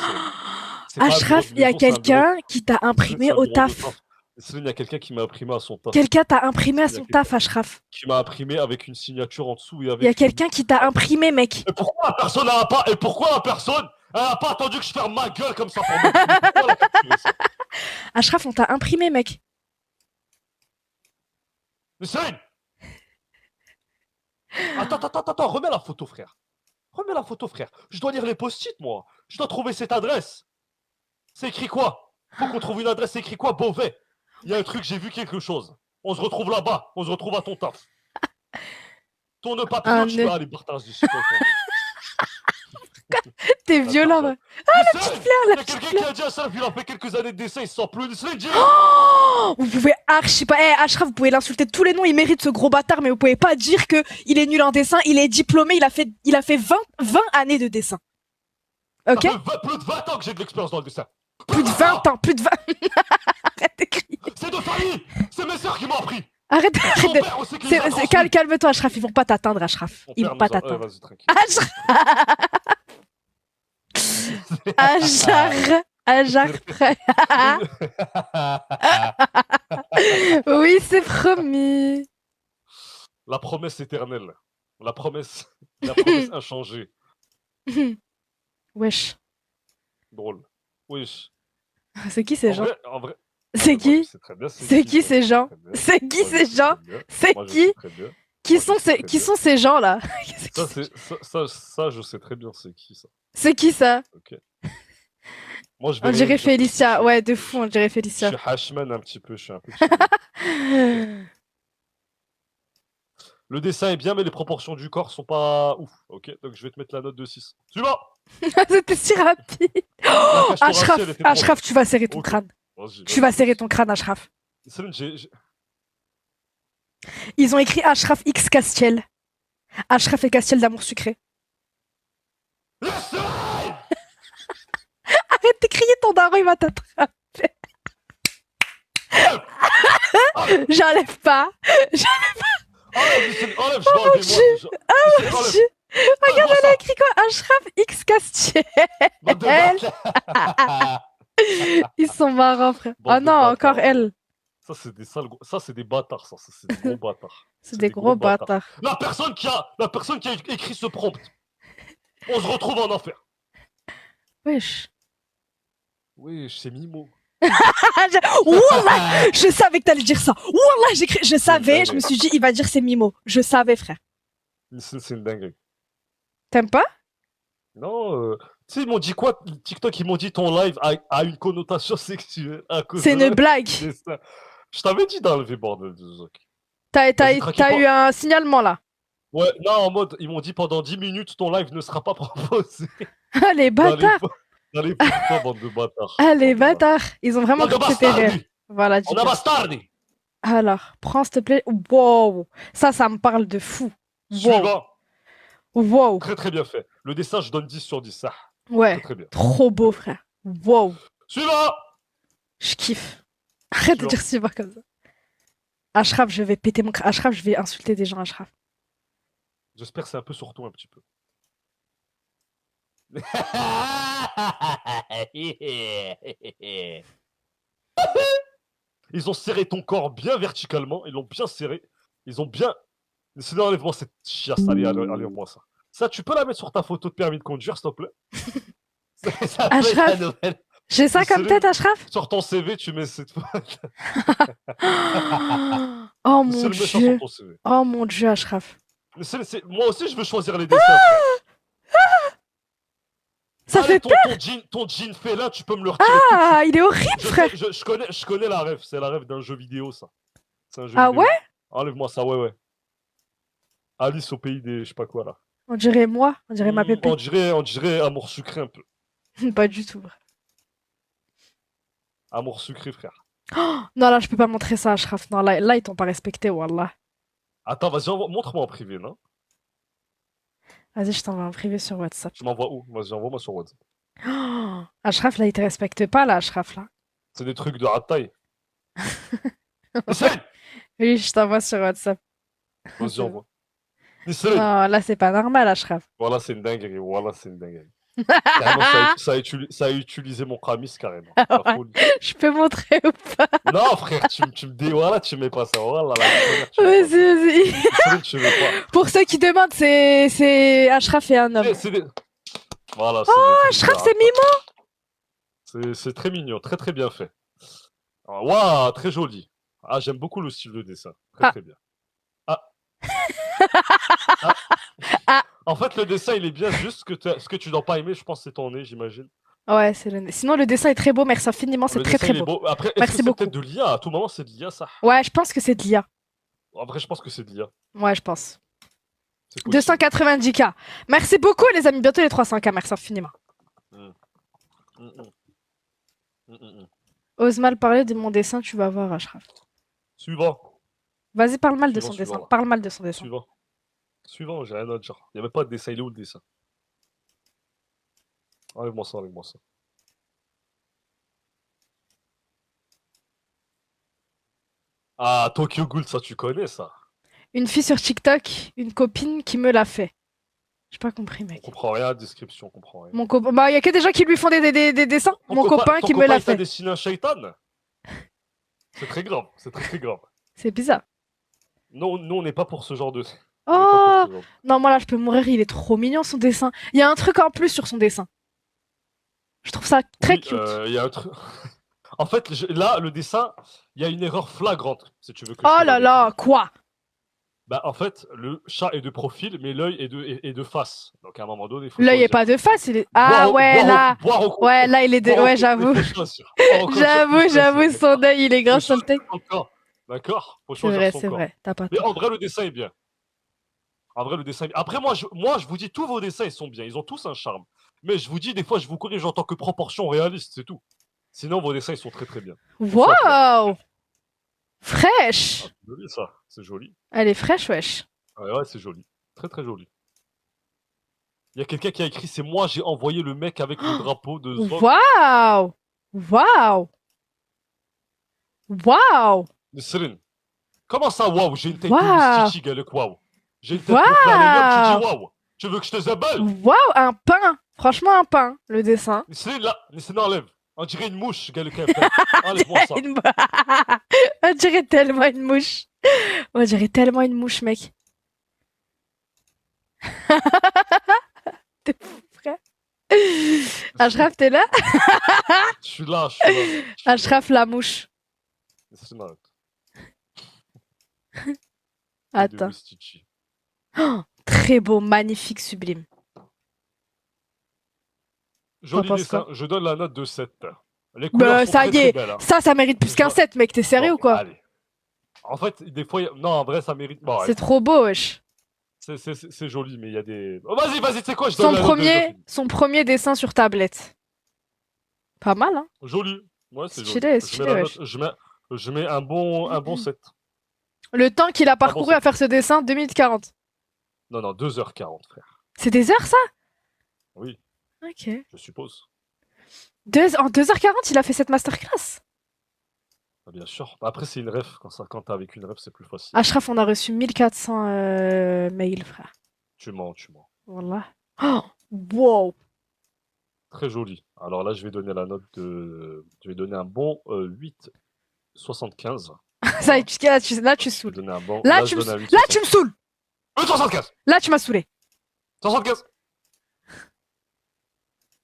C'est pas un bureau Ashraf, de il y a maison, c'est un quelqu'un qui t'a bureau- imprimé c'est un au bureau de taf. Céline, il y a quelqu'un qui m'a imprimé à son taf. Quelqu'un t'a imprimé à Il y a son quelqu'un. taf, Ashraf. Qui m'a imprimé avec une signature en dessous et avec. Il y a quelqu'un qui t'a imprimé, mec. Et pourquoi la personne n'a pas Et pourquoi la personne elle a pas attendu que je ferme ma gueule comme ça pour me dire pourquoi elle a capturé ça Ashraf, on t'a imprimé, mec. Mais Céline Attends, remets la photo, frère. Remets la photo, frère. Je dois lire les post-it, moi. Je dois trouver cette adresse. C'est écrit quoi Faut qu'on trouve une adresse, c'est écrit quoi Beauvais. Il y a un truc, j'ai vu quelque chose. On se retrouve là-bas. On se retrouve à ton taf. Ton nœud papillon, Un tu nœud. peux aller partage dessus. T'es violent, ouais. Ah, la petite fleur, la Il y a petite quelqu'un qui a dit à ça, il a fait quelques années de dessin, il se sent plus. Céline, dis Oh Vous pouvez archi pas. Ashraf, vous pouvez l'insulter de tous les noms, il mérite ce gros bâtard, mais vous pouvez pas dire que il est nul en dessin, il est diplômé, il a fait 20 années de dessin. Ok? Ça fait plus de 20 ans que j'ai de l'expérience dans le dessin. Plus de 20 ans, plus de 20. Arrête de crier. C'est de famille. C'est mes sœurs qui m'ont appris. Arrête, Son arrête de. père aussi qui les a transmis. Calme-toi, Ashraf, ils vont pas t'atteindre, Ashraf. Mon Ils père vont pas nous a- t'atteindre. vas-y, tranquille. Ajar, frère. Oui, c'est promis. La promesse éternelle. La promesse inchangée. Wesh. Drôle. Wesh. C'est qui ces gens? En vrai, C'est moi, je qui? sais très bien C'est qui ces gens? Très bien. C'est qui Moi, je ces sais gens? très bien. C'est Moi, je qui? sais très bien. Qui Moi, je sont sais très qui bien. sont ces gens là? Ça, je sais très bien c'est qui ça. C'est qui ça? Ok. Moi, je vais On rien dirait dire parce que Félicia. je- Ouais, de fou, on dirait Je Félicia. suis Hashman un petit peu, je suis un peu timide. Le dessin est bien, mais les proportions du corps sont pas ouf. Ok, donc je vais te mettre la note de 6. Suivant. C'était si rapide. La cage thoracique, elle était trop Ashraf, tu vas serrer ton Ok. crâne. Vas-y, Tu vas serrer ton crâne, Ashraf. Céline, Ils ont écrit Ashraf X Castiel. Ashraf et Castiel d'amour sucré. Arrête de crier, ton daron, il va t'attraper. J'enlève pas. Enlève, Oh je vais enlever moi. Enlève. Regarde, elle a écrit quoi? Ashraf X Castiel. Bande de bâtards. Ils sont marrants, frère. Bande Oh de non, bâtards. encore elle. Ça, c'est des sales... Ça, c'est des bâtards, ça. C'est des gros bâtards. C'est des gros bâtards. La personne qui a écrit ce prompt, on se retrouve en enfer. Wesh. Oui, c'est Mimo. Wallah, je savais que t'allais dire ça. Wallah, je savais, je me suis dit, il va dire c'est Mimo. Je savais, frère. C'est une dinguerie. T'aimes pas? Non, tu sais, ils m'ont dit quoi? TikTok, ils m'ont dit ton live a une connotation sexuelle à cause C'est de une blague. dessin. Je t'avais dit d'enlever, bordel de Zoc. T'as tranquille, eu un signalement là. Ouais, non, en mode, ils m'ont dit pendant 10 minutes, ton live ne sera pas proposé. Ah, les bâtards. Dans les photos, bande de bâtards. Ah, les Bande de bâtards. Ils ont vraiment Bande de cru que c'était réel. bastardi. Voilà, dis On a bastardi. Alors, prends s'il te plaît. Wow. Ça me parle de fou. Wow. Suivant. Wow. Très très bien fait. Le dessin, je donne 10 sur 10. Ça. Ouais. Très très bien. Trop beau, frère. Wow. Suivant. Je kiffe. Arrête de Suivant. dire suivant comme ça. Ashraf, je vais péter mon crâne. Ashraf, je vais insulter des gens, Ashraf. J'espère que c'est un peu sur toi un petit peu. Ils ont serré ton corps bien verticalement. Ils l'ont bien serré. Ils ont bien. Sinon, enlève-moi cette chiasse. Allez, enlève-moi ça. Ça, tu peux la mettre sur ta photo de permis de conduire, s'il te plaît? Ça peut être Ashraf. la nouvelle. J'ai ça comme tête, Ashraf? Sur ton CV, tu mets cette photo. Oh C'est mon le méchant sur dieu. ton CV. Oh mon dieu, Ashraf. Moi aussi, je veux choisir les dessins. frère. Ça Allez, fait peur. ton jean félin, tu peux me le retirer. tout de Ah, il est horrible, suite. frère. Je connais la rêve. C'est la rêve d'un jeu vidéo, ça. C'est un jeu Ah vidéo. ouais? Enlève-moi ça, ouais. Alice au pays des je sais pas quoi là. On dirait moi. On dirait ma pépé. On dirait amour sucré un peu. Pas du tout. Amour sucré, frère. Non, là, je peux pas montrer ça, Ashraf. Non, là ils t'ont pas respecté, wallah. Attends, vas-y, montre-moi en privé, non? Vas-y, je t'envoie en privé sur WhatsApp. Tu m'envoies où? Vas-y, envoie-moi sur WhatsApp. Oh, Ashraf, là, il te respecte pas, là, Ashraf, là. C'est des trucs de rataille. Nissan. Oui, je t'envoie sur WhatsApp. Vas-y, envoie. Nissan. Non, là, c'est pas normal, Ashraf. Voilà, c'est une dinguerie. Voilà, c'est une dinguerie. Carrément, ça a utilisé mon Kramis, carrément. Ah La ouais. folie. Je peux montrer ou pas? Non, frère, tu me dis, voilà, tu mets pas ça. Voilà, la première, tu mets pas Vas-y, vas-y. ça. Nissan, tu mets pas. Pour ceux qui demandent, c'est Ashraf et un homme. Voilà, Ashraf, c'est Mimo. C'est très mignon, très très bien fait. Waouh, très joli. Ah, j'aime beaucoup le style de dessin. Très Ah. très bien. Ah. Ah. En fait, le dessin, il est bien juste ce que tu dois pas aimer, je pense, c'est ton nez, j'imagine. Ouais, c'est le nez. Sinon, le dessin est très beau. Merci infiniment, c'est Le très dessin, très il est beau. Après, est-ce Merci que c'est beaucoup. peut-être de l'IA? À tout moment, c'est de l'IA, ça. Ouais, je pense que c'est de l'IA. Après, je pense que c'est de l'IA. Ouais, je pense. C'est possible. 290K. Merci beaucoup, les amis. Bientôt les 300K. Merci infiniment. Mm, mm. Mm, mm, mm. Ose mal parler de mon dessin, tu vas voir, Ashraf. Suivant. Vas-y, parle mal de Suivant, son dessin. suivant, là. Parle mal de son dessin. Suivant. Suivant, j'ai rien à dire. Il n'y avait pas de dessin, il est où le dessin? Enlève-moi ça, enlève-moi ça. Ah, Tokyo Ghoul, ça tu connais ça? Une fille sur TikTok, une copine qui me l'a fait. J'ai pas compris, On mec. comprend rien à la description, on comprend rien. Mon copain. Bah, y a que des gens qui lui font des dessins. Mon copain qui me l'a Il t'a fait. dessiné un shaitan? C'est très grave, c'est très grave. C'est bizarre. Non, nous on n'est pas pour ce genre de. On n'est pas Oh pour ce genre de- non, moi là, je peux mourir. Il est trop mignon son dessin. Il y a un truc en plus sur son dessin. Je trouve ça très Oui, cute. il y a un truc. En fait, là, le dessin, il y a une erreur flagrante, si tu veux que je Oh te là le là, dise. quoi? Bah, en fait, le chat est de profil, mais l'œil est de face. Donc, à un moment donné, il faut L'œil est choisir. pas de face. Il est... Ah ouais, là. Ouais, là, il est de. Ouais, j'avoue. J'avoue, son œil, il est grave sur le tech. D'accord? Faut C'est choisir vrai, son c'est corps. vrai. T'as pas Mais tort. en vrai, le dessin est bien. En vrai, le dessin est bien. Après, moi, je vous dis, tous vos dessins, ils sont bien. Ils ont tous un charme. Mais je vous dis, des fois, je vous corrige en tant que proportion réaliste, c'est tout. Sinon, vos dessins, ils sont très très bien. Waouh! Fraîche! C'est joli, ça. C'est joli. Elle est fraîche, wesh. Ouais, c'est joli. Très très joli. Il y a quelqu'un qui a écrit, c'est moi, j'ai envoyé le mec avec le drapeau de Zog. Waouh! Waouh! Waouh! Nesrin. Comment ça, waouh? J'ai une tête Waouh. de Stitchy, Galek, waouh. J'ai une tête de plein tu dis waouh. Tu veux que je te zabelle? Waouh! Un pain! Franchement, un pain, le dessin. Nesrin, là, Nesrin, enlève. On dirait une mouche, Galek. Enlève-moi ça. On dirait tellement une mouche. On dirait tellement une mouche, mec. T'es fou, frère. Ashraf, t'es là? Je suis là, je suis là. Ashraf, la mouche. Nesrin, arrête. Attends. De Stitchy. Oh, très beau, magnifique, sublime. Joli penses dessin. quoi? Je donne la note de 7. Les couleurs Bah, sont ça très, y très est. belles, hein. Ça mérite plus qu'un 7, mec. T'es sérieux Bon, ou quoi? Allez. En fait, des fois, non, en vrai, ça mérite. Bon, C'est trop beau, wesh. c'est joli, mais il y a des. Oh, vas-y, tu sais quoi, je donne Son premier dessin sur tablette. Pas mal, hein? Joli. Ouais, c'est joli. Stylé, stylé, wesh. Je mets un bon 7. Le temps qu'il a parcouru à faire ce dessin, 2 minutes 40. Non, 2h40, frère. C'est des heures, ça? Oui, Ok. je suppose. En 2h40, il a fait cette masterclass. Ah, bien sûr. Après, c'est une ref. Quand t'es avec une ref, c'est plus facile. Ashraf, on a reçu 1400 mails, frère. Tu mens. Wallah. Oh, wow. Très joli. Alors là, je vais donner la note de. Je vais donner un bon 8,75. Ça, là, tu Je vais saoules. donner un bon. Là, je tu me donne un saoules. 8,75. Là, tu m'as saoulé. 75.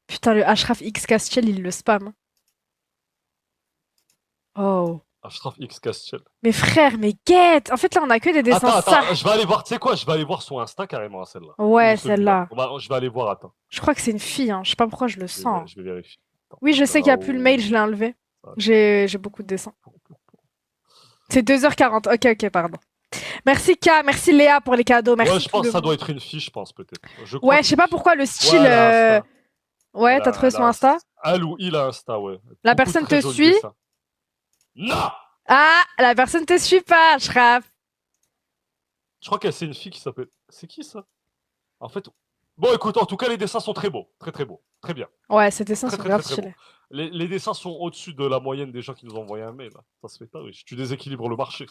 Putain, le Ashraf X Castiel, il le spam. Oh. Ashraf X Castiel. Mais frère, mais guette. En fait, là, on a que des dessins Attends, je vais aller voir. Tu sais quoi? Je vais aller voir son Insta carrément, celle-là. Ouais, Ou celui-là. celle-là. Je vais aller voir, attends. Je crois que c'est une fille, hein. Je sais pas pourquoi je le sens. Je vais vérifier. Attends. Oui, je sais qu'il n'y a plus le mail, je l'ai enlevé. J'ai beaucoup de dessins. C'est 2h40. Ok, pardon. Merci K, merci Léa pour les cadeaux. Merci. Ouais, je pense que ça doit être une fille, je pense peut-être. Ouais, je sais pas pourquoi le style. Ouais, t'as trouvé son Insta? Elle ou il a Insta, ouais. La personne te suit? Non! Ah, la personne te suit pas, Ashraf. Je crois que c'est une fille qui s'appelle. C'est qui ça? En fait. Bon, écoute, en tout cas, les dessins sont très beaux. Très beaux. Très bien. Ouais, ces dessins sont grave très stylés. bons. Les dessins sont au-dessus de la moyenne des gens qui nous ont envoyé un mail. Là. Ça se fait pas, oui. Tu déséquilibres le marché.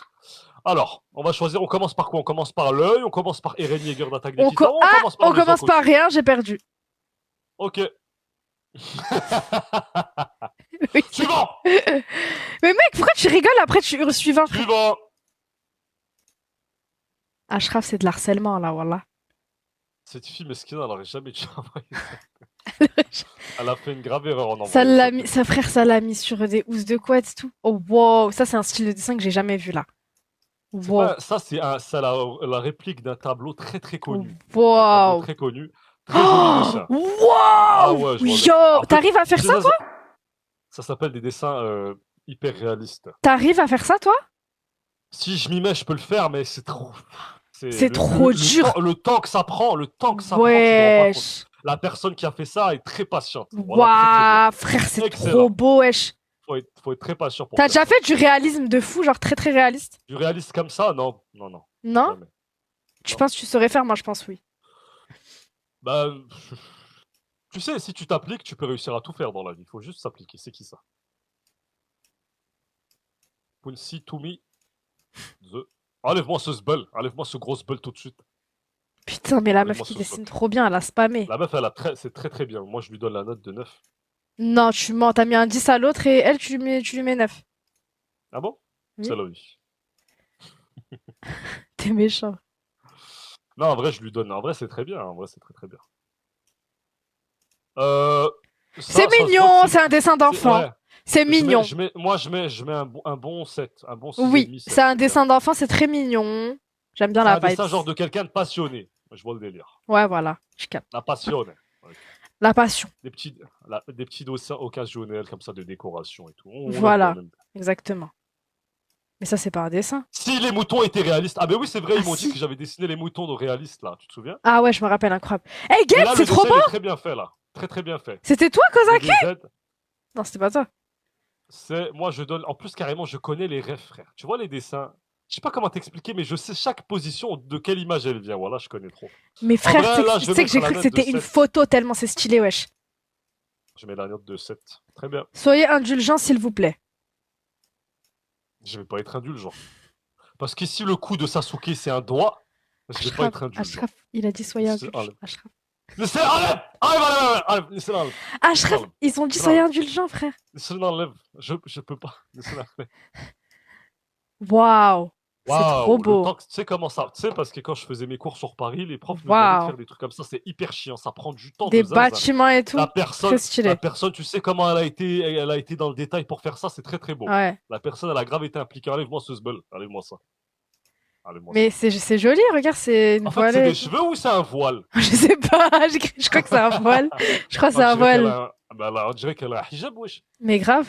Alors, on va choisir. On commence par quoi? On commence par l'œil, on commence par Eren Yeager d'attaque des Titans. On commence par rien, j'ai perdu. Ok. Oui. Suivant. Mais mec, pourquoi tu rigoles après tu suivant? Suivant. Ashraf, c'est de l'harcèlement là, wallah. Cette fille mesquine, elle aurait jamais dû envoyer ça. Elle a fait une grave erreur en envoyant ça. Sa frère, ça l'a mis sur des housses de couette, tout. Oh wow, ça c'est un style de dessin que j'ai jamais vu là. Wow. Ça c'est la réplique d'un tableau très très connu. Wow. Très connu. Très joli dessin. Wow. Ah ouais, yo, t'arrives à faire ça toi? Ça s'appelle des dessins hyper réalistes. T'arrives à faire ça toi? Si je m'y mets, je peux le faire, mais c'est trop. C'est trop dur. Le temps que ça prend, wesh. La personne qui a fait ça est très patiente. Waouh, frère, c'est trop beau, wesh. faut être très patient pour T'as faire déjà fait du réalisme de fou, genre très très réaliste? du réaliste comme ça? Non, non, non. Non? Jamais. Tu Non. penses que tu saurais faire? Moi, je pense oui. Bah, tu sais, si tu t'appliques, tu peux réussir à tout faire dans la vie. Il faut juste s'appliquer. C'est qui ça? Punsi Toumi The. Enlève-moi ce sbel. Enlève-moi ce gros sbel tout de suite. Putain, mais la meuf Enlève-moi qui ce dessine sbel. trop bien, elle a spammé. La meuf, c'est très très bien. Moi, je lui donne la note de 9. Non, tu mens, t'as mis un 10 à l'autre et elle, tu lui mets 9. Ah bon? Oui. C'est la vie. T'es méchant. Non, en vrai, je lui donne. En vrai, c'est très bien. En vrai, c'est très très bien. Euh, C'est ça se voit mignon, que c'est un dessin d'enfant. ouais. C'est mignon. Moi, je mets un bon 7. Un bon 6,5. Oui, 7, c'est un bien. dessin d'enfant, c'est très mignon. J'aime bien C'est la un dessin vibe. genre de quelqu'un de passionné. Je vois le délire. Ouais, voilà, je capte. La passion. La passion, Des petits dessins occasionnels comme ça de décoration et tout. On aime Voilà. bien, on aime bien. exactement. Mais ça, c'est pas un dessin. Si les moutons étaient réalistes. Ah, mais oui, c'est vrai, Ah, ils m'ont dit si. que j'avais dessiné les moutons de réalistes là. Tu te souviens? Ah ouais, je me rappelle, incroyable. Hey, Et Gabe, là, c'est le trop dessin, beau! il est très bien fait là. Très très bien fait. C'était toi, Le Kozaki? DZ, Non, c'était pas toi. moi je donne. En plus, carrément, je connais les rêves, frère. Tu vois les dessins. Je sais pas comment t'expliquer, mais je sais chaque position de quelle image elle vient. Voilà, je connais trop. Mais frère, vrai, tu sais là, que- je tu vais sais que j'ai mettre cru la que note de c'était une 7. photo tellement c'est stylé, wesh. Je mets la note de 7. Très bien. Soyez indulgents, s'il vous plaît. Je vais pas être indulgent. Parce qu'ici, le coup de Sasuke, c'est un doigt. Je vais pas Ashraf, être indulgent. Ashraf, il a dit soyez C'est- indulgents. Ashraf. Laissez, enlève! Enlève! Laissez-la enlève. Ashraf, Enlève. ils ont dit Non. soyez indulgents, frère. Laissez-la enlève. Je peux pas. Laissez-la enlève. Waouh, c'est Waouh, trop le beau. temps tu sais comment ça. Tu sais, parce que quand je faisais mes cours sur Paris, les profs nous demandaient de Waouh. faire des trucs comme ça. C'est hyper chiant. Ça prend du temps Des de zinzin. bâtiments et tout. La Très personne, stylé. tu sais comment elle a été dans le détail pour faire ça. C'est très très beau. Ouais. La personne, elle a grave été impliquée. Enlève-moi ce sbel. Enlève-moi ça. Enlève-moi Mais c'est joli, regarde, c'est une ça. En fait, c'est voilée. des cheveux ou c'est un voile? Je sais pas, je crois que c'est un voile. Je crois que c'est un On dirait qu'elle voile. a bah là, on dirait qu'elle a un hijab, wesh. Mais grave.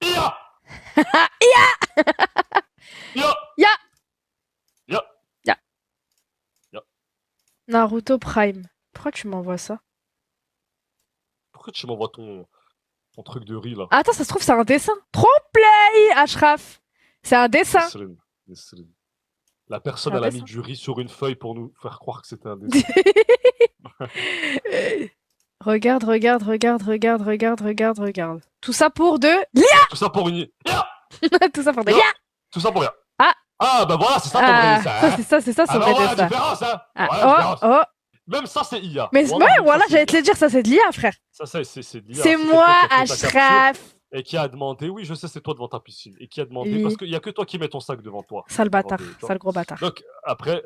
Ia! Ya! Ya! Naruto Prime. Pourquoi tu m'envoies ça? Pourquoi tu m'envoies ton truc de riz là? Attends, ça se trouve, c'est un dessin. Trop play, Ashraf. C'est un dessin. Nesrine, Nesrine. La personne, C'est un elle a mis dessin. du riz sur une feuille pour nous faire croire que c'était un dessin. Regarde, regarde, regarde, regarde, regarde, regarde, regarde. Tout ça pour de... Tout ça pour une. Ya! Tout ça pour de... Ya! Tout ça pour rien. Ah! Ah, bah voilà, c'est ça ton vrai Ah, dessin. ça, Hein? c'est ça, son Ah, bah vrai voilà la dessin. différence, hein? Ah, Voilà la différence. oh, oh. Même ça, c'est IA. Mais Voilà, ouais, même voilà, ça, c'est j'allais te IA. le dire, ça c'est de l'IA, frère. Ça, c'est de l'IA. C'est quelqu'un moi, qui a pris ta capture Ashraf. et qui a demandé, oui, je sais, c'est toi devant ta piscine. Et qui a demandé, Oui. parce qu'il n'y a que toi qui mets ton sac devant toi. Sale Devant bâtard, tu vois. sale gros bâtard. Donc, après,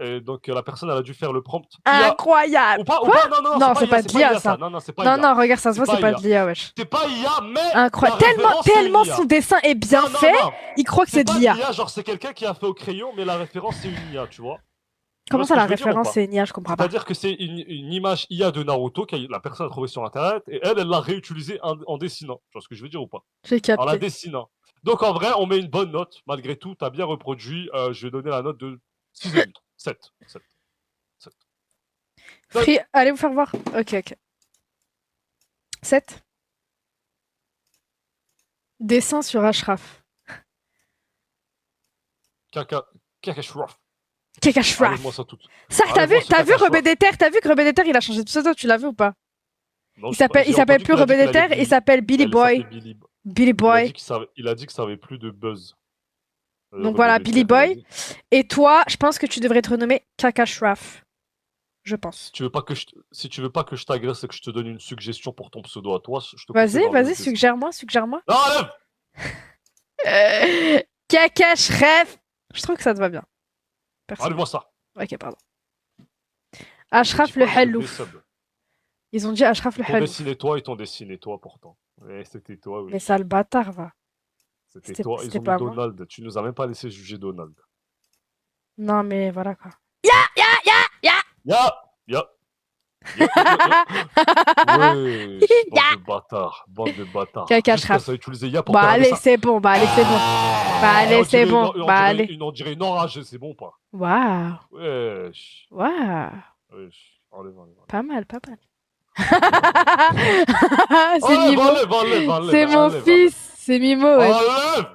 la personne, elle a dû faire le prompt. IA. Incroyable. Ou pas, Quoi? Non, c'est pas de l'IA, ça. Non, non, c'est pas Non, IA. non, regarde, ça se voit, C'est c'est pas pas de l'IA, wesh. C'est pas IA, mais. Incroyable. la Tellement, référence, c'est tellement une IA. son dessin est bien Non, non, fait, non. il croit que c'est de pas l'IA. IA, genre c'est quelqu'un qui a fait au crayon, mais la référence c'est une IA, tu vois. Tu Comment vois ça, ce la que je veux dire ou référence, pas? c'est une IA? Je comprends pas. C'est-à-dire que c'est une image IA de Naruto que la personne a trouvée sur internet et elle l'a réutilisée en dessinant. Tu vois ce que je veux dire ou pas? J'ai En la capté. dessinant. Donc en vrai, on met une bonne note. Malgré tout, t'as bien reproduit. Je vais donner la note de 6,5. 7. 7. 7. Free, allez vous faire voir. Ok, ok. 7. Dessin sur Ashraf. Kakashraf. Kekashraf. Enlève-moi ça tout. Ça, t'as vu, Enlève-moi ce t'as vu Kakashraf. Rebé d'Ether, t'as vu que Rebé d'Ether, il a changé de pseudo, tu l'as vu ou pas? Non, Il je sais pas, s'appelle, il j'ai s'appelle entendu plus qu'il a dit Rebé qu'il allait d'Ether, il s'appelle Billy il s'appelait Boy. Billy. Billy Boy. Il a dit que ça avait plus de buzz. Donc Rebé voilà, d'Ether, Billy il a Boy. dit. Et toi, je pense que tu devrais te renommer Kakashraf. Je pense. Si tu veux pas que je t'agresse et que je te donne une suggestion pour ton pseudo à toi, je te conseille Vas-y, d'enlever vas-y, le dessin. suggère-moi, suggère-moi. Non, enlève! Kakashraf. Je trouve que ça te va bien. Personne. Enlève-moi ça. Ok, pardon. Ashraf le Halouf. Ils ont dit Ashraf le Ils t'ont Halouf. dessiné toi, ils t'ont dessiné toi pourtant. Ouais, c'était toi, oui. Mais ça, le bâtard, va. C'était toi. Ils c'était ont mis pas moi. Donald. Tu nous as même pas laissé juger Donald. Non, mais voilà quoi. Ya! Ya! Ya! Ouais, bande de bâtards. Bande de bâtards. Caca Juste parce Shraf. que ça a utilisé Ya pour Bah faire allez, ça. c'est bon, bah allez, c'est bon. Bah allez, On c'est dirait bon. on Bah dirait allez. on dirait une enragée, c'est bon ou pas? Waouh, Wesh. waouh. Wesh. Enlève. Pas mal, pas mal. C'est Mimo. Enlève, C'est mon fils. C'est Mimo, ouais. Enlève.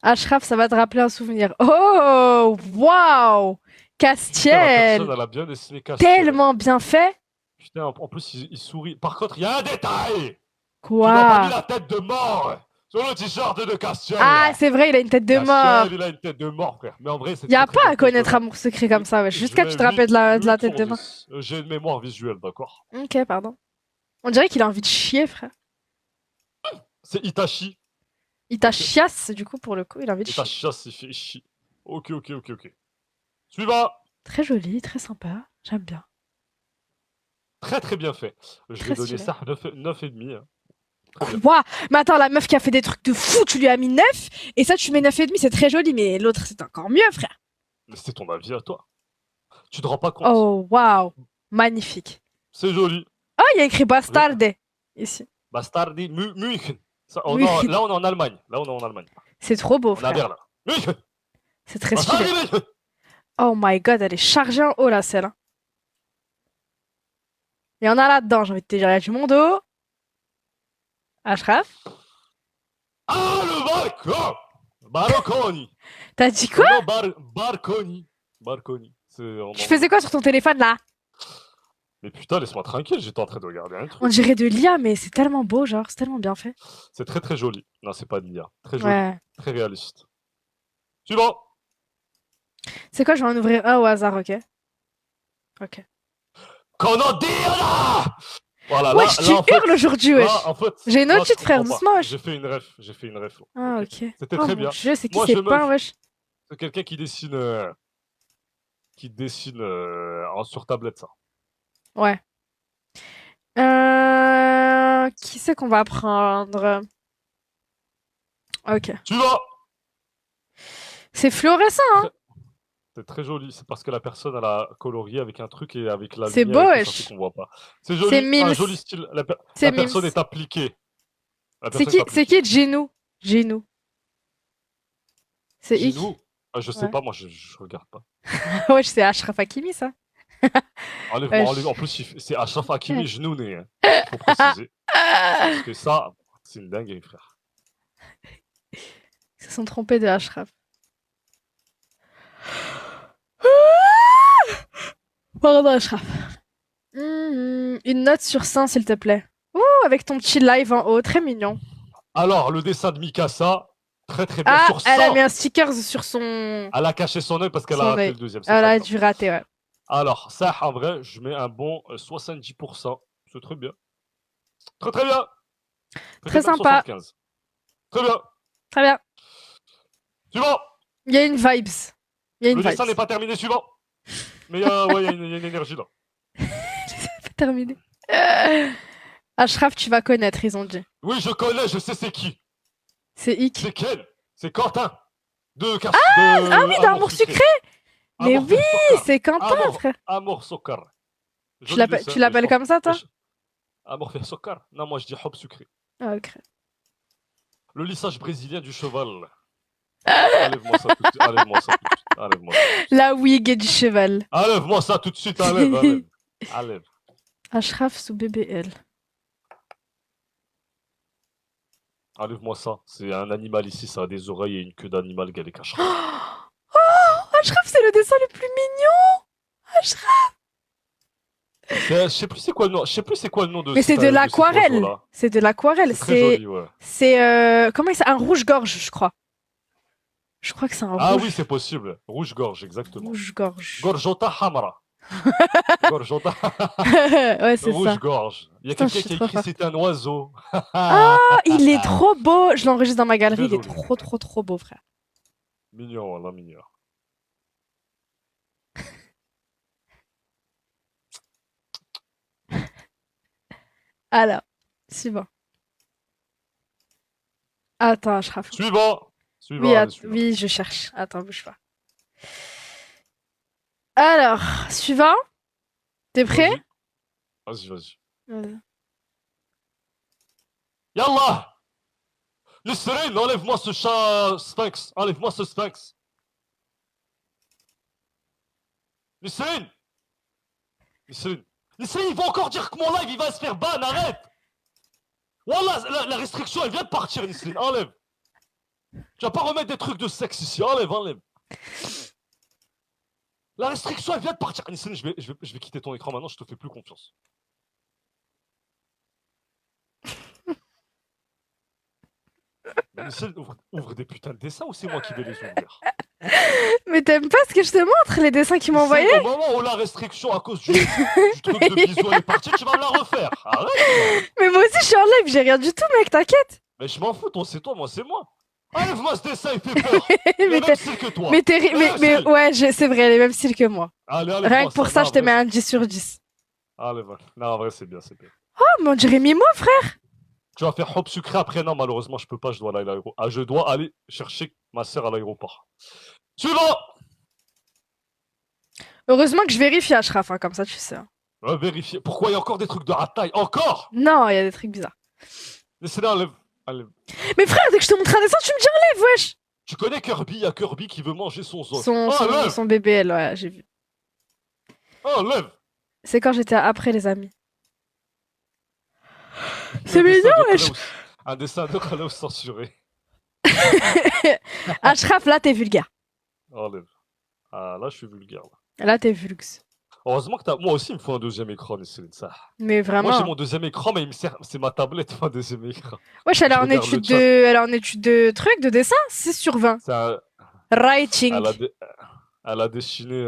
Ashraf, ça va te rappeler un souvenir. Oh, waouh! Putain, la Castiel! personne, elle a bien dessiné Castiel. Tellement bien fait! Putain, en plus, il sourit. Par contre, il y a un détail! Tu n'as pas mis Quoi? la tête de mort sur le t-shirt de Castiel! Ah, c'est vrai, il a une tête de mort. Castiel, il a une tête de mort, frère. Mais en vrai, c'est Y a très, très pas à bien fait, connaître je- Amour Secret comme ça, wesh. je Jusqu'à mets tu te rappelles de la 8 tête de sur mort. 10. J'ai une mémoire visuelle, d'accord? Ok, pardon. On dirait qu'il a envie de chier, frère. C'est Itachi. Il t'a chiasse, du coup, pour le coup, il a envie de chier. Itachi, il fait chi. Ok. Suivant! Très joli, très sympa. J'aime bien. Très très bien fait. Je Très vais donner stylé. ça 9,5. Hein. Très bien. Quoi? Mais attends, la meuf qui a fait des trucs de fou, tu lui as mis 9, et ça, tu mets 9,5, c'est très joli, mais l'autre, c'est encore mieux, frère. Mais c'est ton avis à toi. Tu te rends pas compte. Oh, waouh. Magnifique. C'est joli. Oh, il y a écrit Bastarde, ici. Bastardi München. Ça, München. là, on est en Allemagne. C'est trop beau, On a frère. Berlin. München. C'est très stylé. Bastardi München. Oh my god, elle est chargée en haut, la selle. Hein. Il y en a là-dedans, j'ai envie de te dire. Il y a du monde haut. Ashraf? Ah, le balcon. Barconi. T'as dit quoi? Non, Barconi. Tu faisais quoi sur ton téléphone, là? Mais putain, laisse-moi tranquille, j'étais en train de regarder un truc. On dirait de l'IA, mais c'est tellement beau, genre. C'est tellement bien fait. C'est très très joli. Non, c'est pas de l'IA. Très joli. Ouais. Très réaliste. Suivant. C'est quoi, je vais en ouvrir un au hasard, ok? Ok. Canadien. Voilà, Wesh, tu en fait, hurles aujourd'hui, wesh. là, en fait, J'ai une là, autre tu petite, frère, comprends pas. doucement, wesh. J'ai fait une ref. Ah, ok. ok. C'était Oh très mon bien. Dieu, c'est qui Moi, ces je pains, me- wesh? C'est quelqu'un qui dessine, sur tablette, ça. Ouais. Qui c'est qu'on va prendre? Ok. Suivant. C'est fluorescent, hein? C'est très joli. C'est parce que la personne elle a colorié avec un truc et avec la C'est lumière beau, et tout, ça wesh. fait qu'on voit pas. C'est joli. C'est Un Mims. joli style. La C'est personne Mims. est appliquée. C'est qui Genou? Genou. C'est Ick. Ginou. Ah, je sais Ouais. pas, moi je regarde pas. Wesh, c'est Ashraf Hakimi, ça. Enlève-moi. En plus, c'est Achraf Hakimi Genouné. Hein. Faut préciser. Parce que ça, c'est une dinguerie, frère. Ils se sont trompés de Ashraf. Pardon, Ashraf. Une note sur 100, s'il te plaît. Ouh, avec ton petit live en haut, très mignon. Alors, le dessin de Mikasa, très très bien. Ah, Sur 100, elle a mis un sticker sur son... elle a caché son œil parce qu'elle Son a raté œil. le deuxième. c'est Elle pas a grave. dû rater, ouais. Alors, ça, en vrai, je mets un bon 70%. C'est très bien. Très très bien. Très Peut-être même sympa. 75. Très bien. Très bien. Suivant. Il y a une vibes. Il y a une Le vibes. dessin n'est pas terminé. Suivant. Mais ouais, il y a une énergie là. C'est terminé. Ashraf, tu vas connaître, ils ont dit. Oui, je connais, je sais c'est qui. C'est Ick. C'est quel? C'est Quentin. Ah oui, d'Amour Sucré. Mais Amour oui, Sokar. c'est Quentin, Amour. frère. Amour Sokar. Tu Joli l'appelles dessin, tu l'appelles mais je comme ça, toi? pense- Amour Sokar. Non, moi je dis Hop Sucré. Ah, ok. Le lissage brésilien du cheval. Enlève-moi ça tout de suite. Enlève-moi ça tout de suite. Enlève-moi ça. La wig du cheval. Enlève-moi ça tout de suite. Enlève. Enlève. Ashraf sous BBL. Enlève-moi ça. C'est un animal ici, ça a des oreilles et une queue d'animal qu'elle est cachée. Oh, Ashraf, c'est le dessin le plus mignon. Ashraf. Je sais plus c'est quoi le nom. Je sais plus c'est quoi le nom de. Mais c'est de cet l'aquarelle. oiseau-là. C'est de l'aquarelle. C'est très C'est joli, ouais. comment il s'appelle? Un rouge-gorge, je crois. Je crois que c'est un Ah rouge. oui, c'est possible. Rouge-gorge, exactement. Rouge-gorge. Gorjota Hamra. Gorjota. Ouais, c'est ça. Rouge-gorge. Il y a Putain, quelqu'un je qui suis a trop écrit forte. c'est un oiseau. Ah, il est trop beau. Je l'enregistre dans ma galerie. Il est Très joli. trop beau, frère. Mignon, voilà, mignon. Alors, suivant. Attends, Ashraf. Suivant. Suivant. Oui, allez, suivant. oui, je cherche. Attends, bouge pas. Alors, suivant. T'es prêt? Vas-y. Vas-y. Yallah. Nisrine, enlève-moi ce chat sphinx. Enlève-moi ce sphinx. Nisrine. Nesrine, il va encore dire que mon live, il va se faire ban, arrête. Wallah, la restriction, elle vient de partir, Nesrine, enlève. Tu vas pas remettre des trucs de sexe ici, enlève. La restriction, elle vient de partir. Nesrine, je vais quitter ton écran maintenant, je te fais plus confiance. Nesrine, ouvre des putains de dessins ou c'est moi qui vais les ouvrir? Mais t'aimes pas ce que je te montre, les dessins qu'ils m'ont envoyés? Au moment où la restriction à cause du truc de bisous est parti, tu vas me la refaire. Arrête. Mais moi aussi, je suis en live, j'ai rien du tout, mec, t'inquiète. Mais je m'en fous, toi c'est toi, moi c'est moi. Enlève-moi ce dessin, il fait peur. Mais Mais t'es- même style que toi. mais ouais, c'est vrai, les mêmes styles que moi. Allez, Rien que pour ça, je te mets un 10 sur 10. Allez, va. Non, en vrai, c'est bien. Oh, mais on dirait Mimo, frère. Tu vas faire hop sucré après. Non, malheureusement, je peux pas, je dois aller à l'aéroport. Ah, je dois aller chercher ma sœur à l'aéroport. Suivant. Heureusement que je vérifie Ashraf, hein, comme ça, tu sais. Vérifier. Pourquoi il y a encore des trucs de rataille? Encore? Non, il y a des trucs bizarres. Laissez-les, enlève. Mais frère, dès que je te montre un dessin, tu me dis enlève, wesh. Tu connais Kirby? Il y a Kirby qui veut manger son os. Enlève. Son bébé, elle, ouais, j'ai vu. Enlève. C'est quand j'étais après, les amis. Un C'est dessin mignon, de wesh. Klaus. Un dessin de Klaus censuré. Ashraf, là, t'es vulgaire. Enlève. Ah, là, je suis vulgaire. Là, t'es vulx. Heureusement que moi aussi, il me faut un deuxième écran, Nesrine, ça. Mais Moi, j'ai vraiment. mon deuxième écran, mais il me sert. C'est ma tablette, mon deuxième écran. Wesh, elle est Je en regarde étude le chat. elle est en étude de trucs, de dessin, 6 sur 20. C'est un- Writing. Elle a dessiné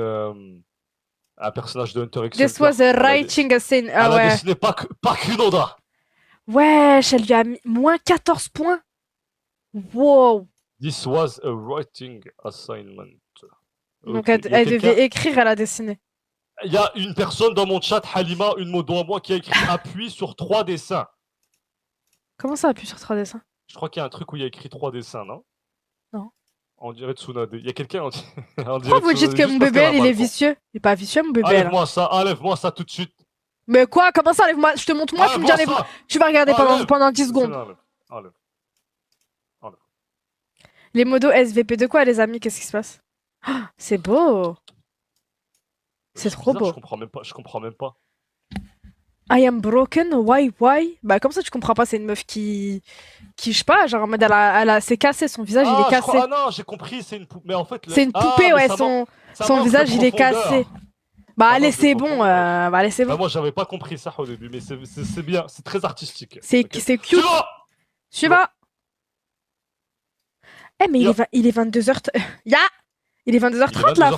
un personnage de Hunter x This Hunter. was a writing scene. Ah Elle a ouais. dessiné pas Kunoda. Wesh, elle lui a mis moins 14 points. Wow. This was a writing assignment. Donc Ok, elle devait écrire, elle a dessiné. Il y a une personne dans mon chat, Halima, une modo à moi, qui a écrit appuie sur 3 dessins. Comment ça appuie sur 3 dessins? Je crois qu'il y a un truc où il y a écrit 3 dessins, non? Non. On dirait Tsunade. Il y a quelqu'un, on dirait Pourquoi vous dites Tsunade, que juste mon parce bébé, qu'elle a il mal est au fond. vicieux? Il est pas vicieux, mon bébé, là. Enlève-moi ça tout de suite. Mais quoi? Comment ça, enlève-moi? Je te montre moi, tu me dis Enlève-moi enlève. ça. Tu vas regarder Enlève. pendant 10 secondes. Enlève. Les modos SVP de quoi, les amis? Qu'est-ce qui se passe? Ah, c'est beau. C'est trop bizarre, beau. Je comprends même pas. I am broken, why? Bah comme ça tu comprends pas, c'est une meuf qui je sais pas, genre en mode c'est cassé, son visage il est cassé. Ah non, j'ai compris, c'est une poupée. Mais en fait, C'est une poupée, ouais, son visage il est cassé. Bah allez, c'est bon, allez, c'est bon. Moi j'avais pas compris ça au début, mais c'est bien, c'est très artistique. C'est cute. Suivant. Eh mais il est 22h. Il est 22h30 là,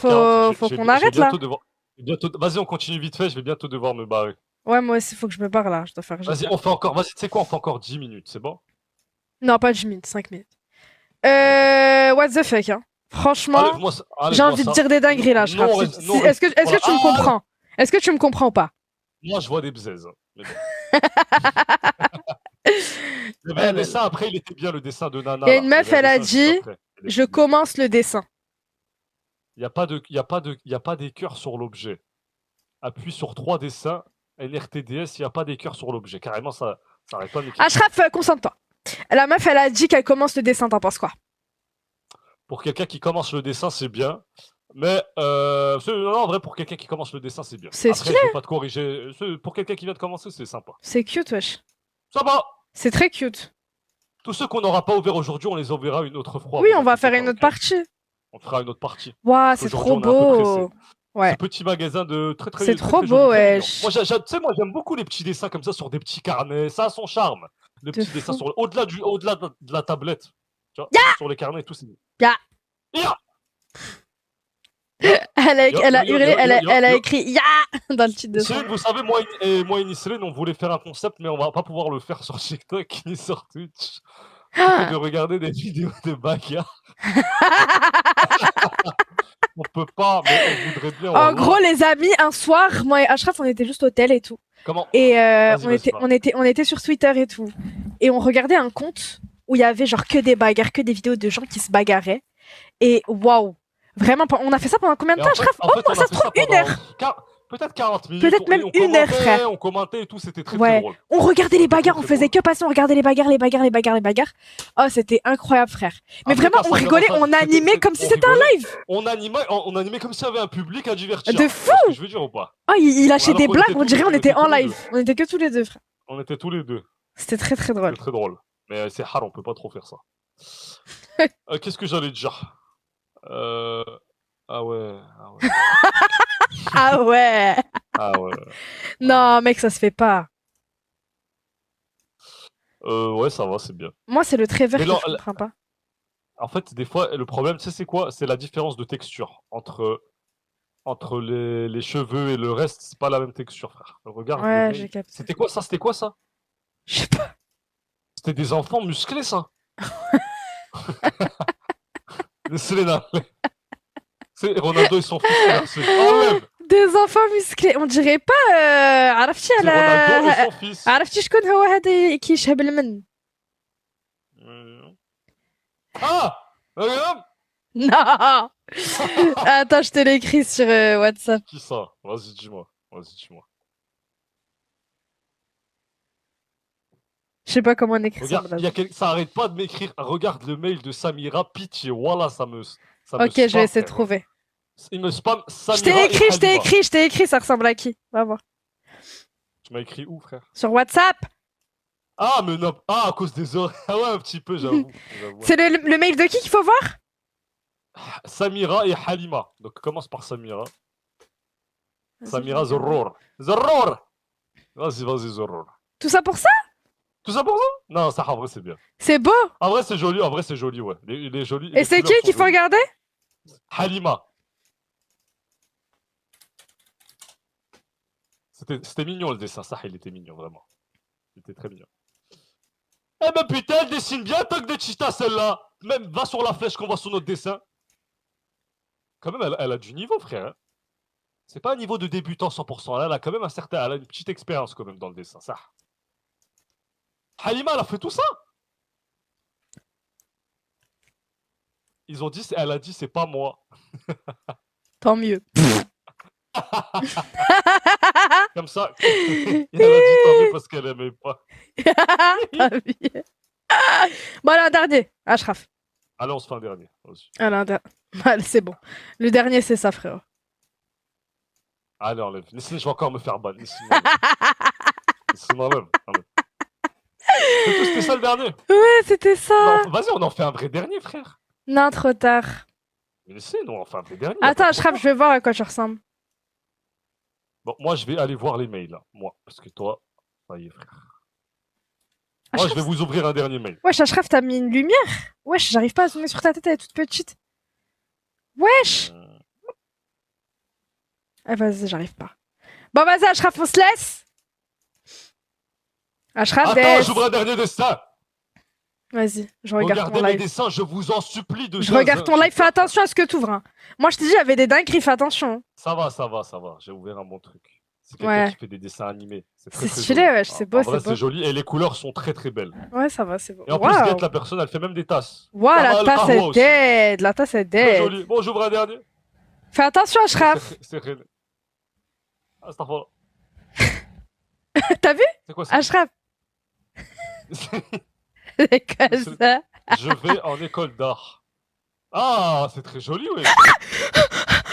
faut qu'on arrête là. Vas-y, on continue vite fait, je vais bientôt devoir me barrer. Ouais, moi aussi, faut que je me barre là, je dois faire. Vas-y, on fait encore, vas-y, tu sais quoi, on fait encore 10 minutes, c'est bon? Non, pas 10 minutes, 5 minutes. What the fuck, hein. Franchement, j'ai envie de dire des dingueries là, Ashraf. Est-ce que tu me comprends? Est-ce que tu me comprends ou pas? Moi, je vois des bzaises. Le dessin, après, il était bien, le dessin de Nana. Il y a une meuf, elle a dit, je commence le dessin. Il n'y a pas des cœurs sur l'objet. Appuie sur 3 dessins, NRTDS, il n'y a pas des cœurs sur l'objet. Carrément, ça n'arrête pas de m'écrire. Ashraf, concentre-toi. La meuf, elle a dit qu'elle commence le dessin, t'en penses quoi? Pour quelqu'un qui commence le dessin, c'est bien. Mais non, en vrai, pour quelqu'un qui commence le dessin, c'est bien. C'est Après, stylé. je vais pas te corriger. Pour quelqu'un qui vient de commencer, c'est sympa. C'est cute, wesh. Ça va. C'est très cute. Tous ceux qu'on n'aura pas ouverts aujourd'hui, on les ouvrira une autre fois. Oui, on va faire une autre partie. On fera une autre partie. Waouh, c'est trop beau. Ouais. Ce petit magasin de très C'est trop beau, wesh. Moi, j'aime beaucoup les petits dessins comme ça sur des petits carnets. Ça a son charme. Les petits dessins sur au-delà de la tablette. Tu vois, sur les carnets et tout. Elle a hurlé, elle a écrit Ya dans le titre de son. Vous savez, moi et Nisrine, on voulait faire un concept, mais on va pas pouvoir le faire sur TikTok ni sur Twitch. De regarder des vidéos de bagarre. On peut pas, mais on voudrait bien. En gros, les amis, un soir, moi et Ashraf, on était juste au tel et tout. Comment? Et on était sur Twitter et tout. Et on regardait un compte où il y avait genre que des bagarres, que des vidéos de gens qui se bagarraient. Et waouh! Vraiment, on a fait ça pendant combien de temps, Ashraf? Oh, ça se trouve 1 heure! Peut-être 40 minutes. Peut-être même on 1 heure, commentait, frère. On commentait et tout, c'était très Ouais. très drôle. On regardait les bagarres, on Très, très faisait que passer, on regardait les bagarres, les bagarres, les bagarres, les bagarres. Oh, c'était incroyable, frère. Mais Après, vraiment, quand on ça rigolait, commence à- on animait c'était- comme si on c'était un rigolait. live. On animait comme s'il y avait un public à divertir. De Tu vois fou. ce que je veux dire ou pas? Oh, il lâchait Alors des qu'on blagues, était on tous- dirait on on était était en tous les live. deux. On était que tous les deux, frère. On était tous les deux. C'était très très drôle. C'était très drôle. Mais c'est rare, on peut pas trop faire ça. Qu'est-ce que j'allais dire? Ah ouais. Ah ouais. Ah ouais. Non, mec, ça se fait pas. Ouais, ça va, c'est bien. Moi, c'est le Trevor Mais que non, je comprends pas. En fait, des fois, le problème, tu sais, c'est quoi? C'est la différence de texture entre les cheveux et le reste. C'est pas la même texture, frère. Regarde. le Ouais, mec. j'ai capté. C'était quoi ça? C'était quoi ça? Je sais pas. C'était des enfants musclés, ça. Laissez-les là. C'est Ronaldo et son fils, frère. Enlève. Des enfants musclés. On dirait pas. عرفتي C'est Ronaldo et son fils. عرفتي شكون هو هذا كيشهب المن؟ Ah! Regarde. Non. Attends, je te l'écris sur WhatsApp. Qui ça? Vas-y, dis-moi. Vas-y, dis-moi. Je sais pas comment on écrit ça. Regarde, ça arrête pas de m'écrire. Regarde le mail de Samira, pitié. Voilà, ça me Ok, spam, je vais essayer de frère. trouver. Il me spam Je Samira t'ai et écrit, Halima. ça ressemble à qui? Va voir. Tu m'as écrit où, frère? Sur WhatsApp. Ah, mais non. Ah, à cause des oreilles. Ah ouais, un petit peu, j'avoue. C'est le mail de qui qu'il faut voir? Samira et Halima. Donc, commence par Samira. Vas-y, Samira je regarde. Zorror. Zorror! Vas-y, Zorror. Tout ça pour ça? Tout ça pour ça? Non, ça, en vrai, c'est bien. C'est beau. En vrai, c'est joli, ouais. Les jolis. Et c'est qui qu'il faut regarder? Halima. C'était mignon le dessin, ça, il était mignon, vraiment. Il était très mignon. Eh ben putain, elle dessine bien tant que des cheetahs, celle-là. Même, va sur la flèche qu'on voit sur notre dessin. Quand même, elle a du niveau, frère. Hein. C'est pas un niveau de débutant 100%. Elle a quand même elle a une petite expérience quand même dans le dessin, ça. Halima, elle a fait tout ça. Elle a dit, c'est pas moi. Tant mieux. Comme ça, elle a dit tant mieux parce qu'elle aimait pas. Tant mieux. Bon, allez, un dernier. Ashraf. Allez, on se fait un dernier. Vas-y. Allez, un dernier. Allez, c'est bon. Le dernier, c'est ça, frérot. Allez, enlève. Laissez, je vais encore me faire ban. Enlève. C'était ça le dernier. Ouais, c'était ça. Non, vas-y, on en fait un vrai dernier, frère. Non, trop tard. Mais laissez, nous, on en fait un vrai dernier. Attends, Ashraf, je vais voir à quoi tu ressembles. Bon, moi, je vais aller voir les mails, là. Moi, parce que toi, ça y est, frère. Moi, Ashraf, je vais vous ouvrir un dernier mail. Wesh, Ashraf, t'as mis une lumière? Wesh, j'arrive pas à zoomer sur ta tête, elle est toute petite. Wesh! Ah, vas-y, j'arrive pas. Bon, vas-y, Ashraf, on se laisse? Ashraf, Attends, j'ouvre un dernier dessin. Vas-y, je regarde Regardez ton mes live. dessins, je vous en supplie de Je regarde ton live, fais attention à ce que t'ouvres. Hein. Moi, je t'ai dit, il y avait des dingueries, fais attention. Ça va. J'ai ouvert un bon truc. C'est quelqu'un Ouais. qui fait des dessins animés. C'est très stylé, joli. wesh, c'est beau, En vrai, c'est beau. c'est joli et les couleurs sont très très belles. Ouais, ça va, c'est beau. Et en plus, Waouh. Guette, la personne, elle fait même des tasses. Waouh, Ça va, la le tasse Kahwa est aussi. dead. La tasse est Très dead. joli. Bon, j'ouvre un dernier. Fais attention, Ashraf. C'est René. Ah, c'est pas. T'as vu? C'est quoi ça? Ashraf. C'est comme ça. Je vais en école d'art. Ah, c'est très joli, oui.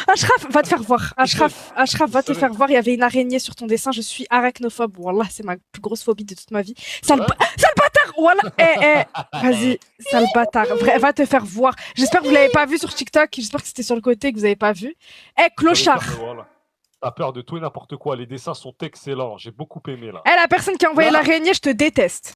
Ashraf, va te faire voir. Ashraf, va te Désolé. faire voir. Il y avait une araignée sur ton dessin. Je suis arachnophobe. Wallah, c'est ma plus grosse phobie de toute ma vie. Sale, Ouais. sale bâtard. Wallah. Vas-y, sale bâtard. Va te faire voir. J'espère que vous l'avez pas vu sur TikTok. J'espère que c'était sur le côté que vous avez pas vu. Clochard. Voilà. T'as peur de tout et n'importe quoi. Les dessins sont excellents. J'ai beaucoup aimé là. La personne qui a envoyé Là. l'araignée, je te déteste.